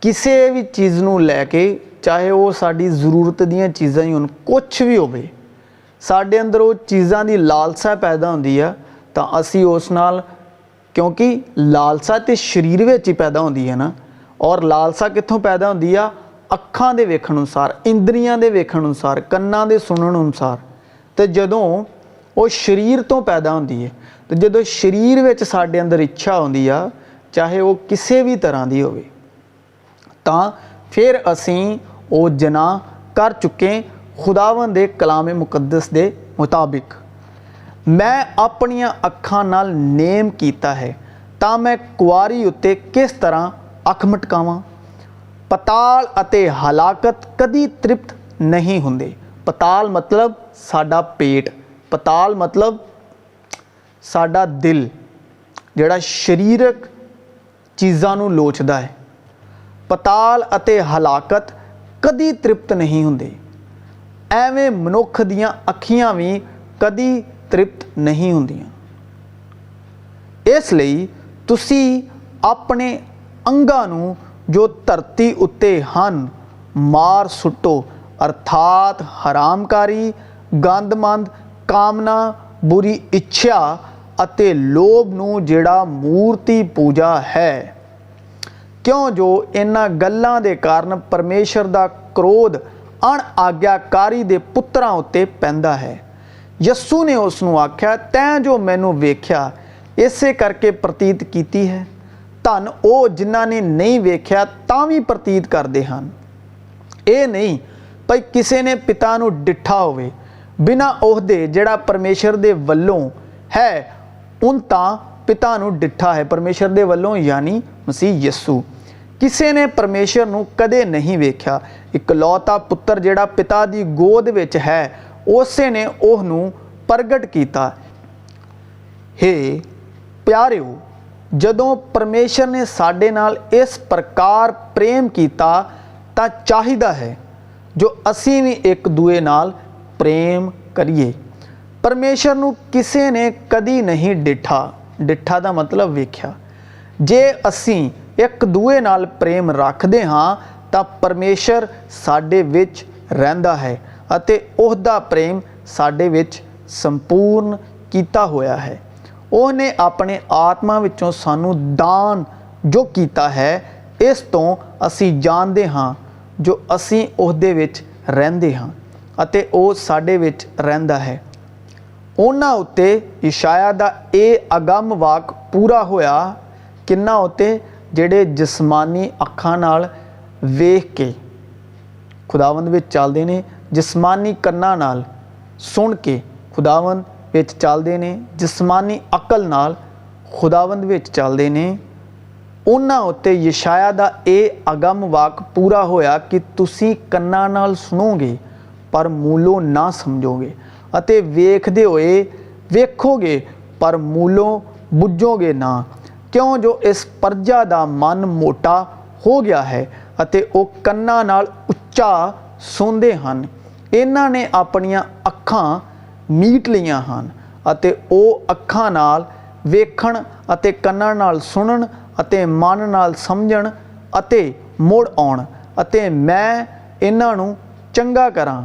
ਕਿਸੇ ਵੀ ਚੀਜ਼ ਨੂੰ ਲੈ ਕੇ, ਚਾਹੇ ਉਹ ਸਾਡੀ ਜ਼ਰੂਰਤ ਦੀਆਂ ਚੀਜ਼ਾਂ ਹੀ ਹੋਣ, ਕੁਛ ਵੀ ਹੋਵੇ, ਸਾਡੇ ਅੰਦਰ ਉਹ ਚੀਜ਼ਾਂ ਦੀ ਲਾਲਸਾ ਪੈਦਾ ਹੁੰਦੀ ਆ, ਤਾਂ ਅਸੀਂ ਉਸ ਨਾਲ, ਕਿਉਂਕਿ ਲਾਲਸਾ ਤੇ ਸਰੀਰ ਵਿੱਚ ਹੀ ਪੈਦਾ ਹੁੰਦੀ ਹੈ ਨਾ, ਔਰ ਲਾਲਸਾ ਕਿੱਥੋਂ ਪੈਦਾ ਹੁੰਦੀ ਆ? ਅੱਖਾਂ ਦੇ ਵੇਖਣ ਅਨੁਸਾਰ, ਇੰਦਰੀਆਂ ਦੇ ਵੇਖਣ ਅਨੁਸਾਰ, ਕੰਨਾਂ ਦੇ ਸੁਣਨ ਅਨੁਸਾਰ। ਤੇ ਜਦੋਂ ਉਹ ਸਰੀਰ ਤੋਂ ਪੈਦਾ ਹੁੰਦੀ ਹੈ, ਤੇ ਜਦੋਂ ਸਰੀਰ ਵਿੱਚ ਸਾਡੇ ਅੰਦਰ ਇੱਛਾ ਆਉਂਦੀ ਆ, ਚਾਹੇ ਉਹ ਕਿਸੇ ਵੀ ਤਰ੍ਹਾਂ ਦੀ ਹੋਵੇ, ਤਾਂ ਫਿਰ ਅਸੀਂ ਉਹ ਜਨਾਹ ਕਰ ਚੁੱਕੇ ਖੁਦਾਵੰਦ ਦੇ ਕਲਾਮੇ ਮੁਕੱਦਸ ਦੇ ਮੁਤਾਬਿਕ। ਮੈਂ ਆਪਣੀਆਂ ਅੱਖਾਂ ਨਾਲ ਨੇਮ ਕੀਤਾ ਹੈ, ਤਾਂ ਮੈਂ ਕੁਆਰੀ ਉੱਤੇ ਕਿਸ ਤਰ੍ਹਾਂ ਅੱਖ ਮਟਕਾਵਾਂ। ਪਤਾਲ ਅਤੇ ਹਲਾਕਤ ਕਦੀ ਤ੍ਰਿਪਤ ਨਹੀਂ ਹੁੰਦੇ। ਪਤਾਲ ਮਤਲਬ ਸਾਡਾ ਪੇਟ, ਪਤਾਲ ਮਤਲਬ ਸਾਡਾ ਦਿਲ, ਜਿਹੜਾ ਸਰੀਰਕ ਚੀਜ਼ਾਂ ਨੂੰ ਲੋਚਦਾ ਹੈ। ਪਤਾਲ ਅਤੇ ਹਲਾਕਤ ਕਦੀ ਤ੍ਰਿਪਤ ਨਹੀਂ ਹੁੰਦੇ। ਐਵੇਂ ਮਨੁੱਖ ਦੀਆਂ ਅੱਖੀਆਂ ਵੀ ਕਦੀ ਤ੍ਰਿਪਤ ਨਹੀਂ ਹੁੰਦੀਆਂ। ਇਸ ਲਈ ਤੁਸੀਂ ਆਪਣੇ ਅੰਗਾਂ ਨੂੰ ਜੋ ਧਰਤੀ ਉੱਤੇ ਹਨ ਮਾਰ ਸੁੱਟੋ, ਅਰਥਾਤ ਹਰਾਮਕਾਰੀ, ਗੰਦਮੰਦ ਕਾਮਨਾ, ਬੁਰੀ ਇੱਛਾ ਅਤੇ ਲੋਭ ਨੂੰ, ਜਿਹੜਾ ਮੂਰਤੀ ਪੂਜਾ ਹੈ। ਕਿਉਂ ਜੋ ਇਹਨਾਂ ਗੱਲਾਂ ਦੇ ਕਾਰਨ ਪਰਮੇਸ਼ਰ ਦਾ ਕ੍ਰੋਧ ਅਣਆਗਿਆਕਾਰੀ ਦੇ ਪੁੱਤਰਾਂ ਉੱਤੇ ਪੈਂਦਾ ਹੈ। ਯਿਸੂ ਨੇ ਉਸ ਨੂੰ ਆਖਿਆ, ਤੈਂ ਜੋ ਮੈਨੂੰ ਵੇਖਿਆ ਇਸੇ ਕਰਕੇ ਪ੍ਰਤੀਤ ਕੀਤੀ ਹੈ। ਧੰਨ ਉਹ ਜਿਨ੍ਹਾਂ ਨੇ ਨਹੀਂ ਵੇਖਿਆ ਤਾਂ ਵੀ ਪ੍ਰਤੀਤ ਕਰਦੇ ਹਨ। ਇਹ ਨਹੀਂ ਭਈ ਕਿਸੇ ਨੇ ਪਿਤਾ ਨੂੰ ਡਿੱਠਾ ਹੋਵੇ, ਬਿਨਾਂ ਉਹਦੇ ਜਿਹੜਾ ਪਰਮੇਸ਼ਰ ਦੇ ਵੱਲੋਂ ਹੈ, ਉਨ ਤਾਂ ਪਿਤਾ ਨੂੰ ਡਿੱਠਾ ਹੈ, ਪਰਮੇਸ਼ਰ ਦੇ ਵੱਲੋਂ ਯਾਨੀ ਮਸੀਹ ਯਿਸੂ। ਕਿਸੇ ਨੇ ਪਰਮੇਸ਼ਰ ਨੂੰ ਕਦੇ ਨਹੀਂ ਵੇਖਿਆ। ਇਕਲੌਤਾ ਪੁੱਤਰ ਜਿਹੜਾ ਪਿਤਾ ਦੀ ਗੋਦ ਵਿੱਚ ਹੈ, ਉਸੇ ਨੇ ਉਹਨੂੰ ਪ੍ਰਗਟ ਕੀਤਾ। ਹੇ ਪਿਆਰਿਓ, ਜਦੋਂ ਪਰਮੇਸ਼ਰ ਨੇ ਸਾਡੇ ਨਾਲ ਇਸ ਪ੍ਰਕਾਰ ਪ੍ਰੇਮ ਕੀਤਾ ਤਾਂ ਚਾਹੀਦਾ ਹੈ ਜੋ ਅਸੀਂ ਵੀ ਇੱਕ ਦੂਏ ਨਾਲ ਪ੍ਰੇਮ ਕਰੀਏ। ਪਰਮੇਸ਼ਰ ਨੂੰ ਕਿਸੇ ਨੇ ਕਦੀ ਨਹੀਂ ਡਿੱਠਾ, ਡਿੱਠਾ ਦਾ ਮਤਲਬ ਵੇਖਿਆ। ਜੇ ਅਸੀਂ ਇੱਕ ਦੂਏ ਨਾਲ ਪ੍ਰੇਮ ਰੱਖਦੇ ਹਾਂ ਤਾਂ ਪਰਮੇਸ਼ਰ ਸਾਡੇ ਵਿੱਚ ਰਹਿੰਦਾ ਹੈ ਅਤੇ ਉਹਦਾ ਪ੍ਰੇਮ ਸਾਡੇ ਵਿੱਚ ਸੰਪੂਰਨ ਕੀਤਾ ਹੋਇਆ ਹੈ। ਉਹਨੇ ਆਪਣੇ ਆਤਮਾ ਵਿੱਚੋਂ ਸਾਨੂੰ ਦਾਨ ਜੋ ਕੀਤਾ ਹੈ, ਇਸ ਤੋਂ ਅਸੀਂ ਜਾਣਦੇ ਹਾਂ ਜੋ ਅਸੀਂ ਉਹਦੇ ਵਿੱਚ ਰਹਿੰਦੇ ਹਾਂ ਅਤੇ ਉਹ ਸਾਡੇ ਵਿੱਚ ਰਹਿੰਦਾ ਹੈ। ਉਹਨਾਂ ਉੱਤੇ ਯਸ਼ਾਇਆ ਦਾ ਇਹ ਅਗੰਮ ਵਾਕ ਪੂਰਾ ਹੋਇਆ। ਕਿੰਨਾ ਉੱਤੇ? ਜਿਹੜੇ ਜਿਸਮਾਨੀ ਅੱਖਾਂ ਨਾਲ ਵੇਖ ਕੇ ਖੁਦਾਵੰਦ ਵਿੱਚ ਚੱਲਦੇ ਨੇ, ਜਿਸਮਾਨੀ ਕੰਨਾਂ ਨਾਲ ਸੁਣ ਕੇ ਖੁਦਾਵੰਦ ਵਿੱਚ ਚੱਲਦੇ ਨੇ, ਜਿਸਮਾਨੀ ਅਕਲ ਨਾਲ ਖੁਦਾਵੰਦ ਵਿੱਚ ਚੱਲਦੇ ਨੇ। ਉਹਨਾਂ ਉੱਤੇ ਯਸ਼ਾਇਆ ਦਾ ਇਹ ਅਗੰਮ ਵਾਕ ਪੂਰਾ ਹੋਇਆ ਕਿ ਤੁਸੀਂ ਕੰਨਾਂ ਨਾਲ ਸੁਣੋਗੇ ਪਰ ਮੂਲੋਂ ਨਾ ਸਮਝੋਗੇ, ਅਤੇ ਵੇਖਦੇ ਹੋਏ ਵੇਖੋਗੇ ਪਰ ਮੂਲੋਂ ਬੁੱਝੋਗੇ ਨਾ। ਕਿਉਂ ਜੋ ਇਸ ਪ੍ਰਜਾ ਦਾ ਮਨ ਮੋਟਾ ਹੋ ਗਿਆ ਹੈ ਅਤੇ ਉਹ ਕੰਨਾਂ ਨਾਲ ਉੱਚਾ ਸੁਣਦੇ ਹਨ। ਇਹਨਾਂ ਨੇ ਆਪਣੀਆਂ ਅੱਖਾਂ ਮੀਟ ਲਈਆਂ ਹਨ ਅਤੇ ਉਹ ਅੱਖਾਂ ਨਾਲ ਵੇਖਣ ਅਤੇ ਕੰਨਾਂ ਨਾਲ ਸੁਣਨ ਅਤੇ ਮਨ ਨਾਲ ਸਮਝਣ ਅਤੇ ਮੁੜ ਆਉਣ, ਅਤੇ ਮੈਂ ਇਹਨਾਂ ਨੂੰ ਚੰਗਾ ਕਰਾਂ।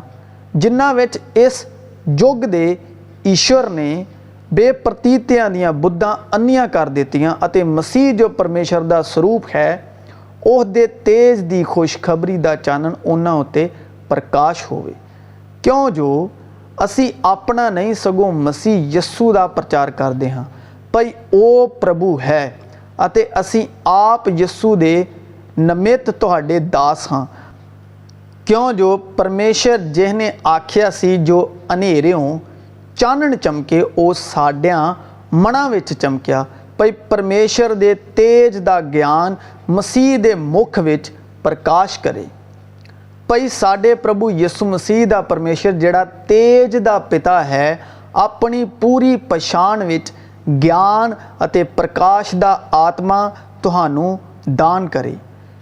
ਜਿਨ੍ਹਾਂ ਵਿੱਚ ਇਸ ਯੁੱਗ ਦੇ ਈਸ਼ਵਰ ਨੇ ਬੇਪ੍ਰਤੀਤਿਆਂ ਦੀਆਂ ਬੁੱਧਾਂ ਅੰਨੀਆਂ ਕਰ ਦਿੱਤੀਆਂ ਅਤੇ ਮਸੀਹ ਜੋ ਪਰਮੇਸ਼ਰ ਦਾ ਸਰੂਪ ਹੈ, ਉਹਦੇ ਤੇਜ ਦੀ ਖੁਸ਼ਖਬਰੀ ਦਾ ਚਾਨਣ ਉਹਨਾਂ ਉੱਤੇ ਪ੍ਰਕਾਸ਼ ਹੋਵੇ। ਕਿਉਂ ਜੋ ਅਸੀਂ ਆਪਣਾ ਨਹੀਂ ਸਗੋਂ ਮਸੀਹ ਯਿਸੂ ਦਾ ਪ੍ਰਚਾਰ ਕਰਦੇ ਹਾਂ, ਭਈ ਉਹ ਪ੍ਰਭੂ ਹੈ ਅਤੇ ਅਸੀਂ ਆਪ ਯਿਸੂ ਦੇ ਨਿਮਿਤ ਤੁਹਾਡੇ ਦਾਸ ਹਾਂ। ਕਿਉਂ ਜੋ ਪਰਮੇਸ਼ਰ ਜਿਹਨੇ ਆਖਿਆ ਸੀ ਜੋ ਹਨੇਰਿਓਂ ਚਾਨਣ ਚਮਕੇ, ਉਹ ਸਾਡਿਆਂ ਮਨਾਂ ਵਿੱਚ ਚਮਕਿਆ, ਭਈ ਪਰਮੇਸ਼ਰ ਦੇ ਤੇਜ ਦਾ ਗਿਆਨ ਮਸੀਹ ਦੇ ਮੁਖ ਵਿੱਚ ਪ੍ਰਕਾਸ਼ ਕਰੇ। ਭਈ ਸਾਡੇ ਪ੍ਰਭੂ ਯਿਸੂ ਮਸੀਹ ਦਾ ਪਰਮੇਸ਼ਰ ਜਿਹੜਾ ਤੇਜ ਦਾ ਪਿਤਾ ਹੈ, ਆਪਣੀ ਪੂਰੀ ਪਛਾਣ ਵਿੱਚ ਗਿਆਨ ਅਤੇ ਪ੍ਰਕਾਸ਼ ਦਾ ਆਤਮਾ ਤੁਹਾਨੂੰ ਦਾਨ ਕਰੇ,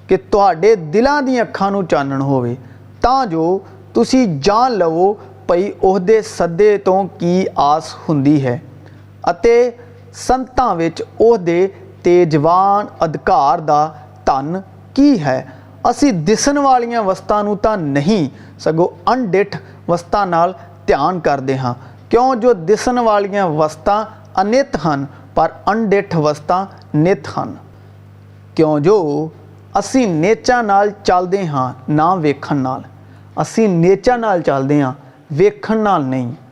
ਕਿ ਤੁਹਾਡੇ ਦਿਲਾਂ ਦੀਆਂ ਅੱਖਾਂ ਨੂੰ ਚਾਨਣ ਹੋਵੇ, ਤਾਂ ਜੋ ਤੁਸੀਂ ਜਾਣ ਲਵੋ ਭਈ ਉਹਦੇ ਸੱਦੇ ਤੋਂ ਕੀ ਆਸ ਹੁੰਦੀ ਹੈ ਅਤੇ ਸੰਤਾਂ ਵਿੱਚ ਉਹਦੇ ਤੇਜਵਾਨ ਅਧਿਕਾਰ ਦਾ ਧਨ ਕੀ ਹੈ। ਅਸੀਂ ਦਿਸਣ ਵਾਲੀਆਂ ਵਸਤਾਂ ਨੂੰ ਤਾਂ ਨਹੀਂ, ਸਗੋਂ ਅਣਡਿੱਠ ਵਸਤਾਂ ਨਾਲ ਧਿਆਨ ਕਰਦੇ ਹਾਂ। ਕਿਉਂ ਜੋ ਦਿਸਣ ਵਾਲੀਆਂ ਵਸਤਾਂ ਅਨਿੱਤ ਹਨ ਪਰ ਅਣਡਿੱਠ ਵਸਤਾਂ ਨਿੱਤ ਹਨ। ਕਿਉਂ ਜੋ ਅਸੀਂ ਨੇਚਾਂ ਨਾਲ ਚੱਲਦੇ ਹਾਂ, ਨਾ ਵੇਖਣ ਨਾਲ। ਅਸੀਂ ਨੇਚਾਂ ਨਾਲ ਚੱਲਦੇ ਹਾਂ, ਵੇਖਣ ਨਾਲ ਨਹੀਂ।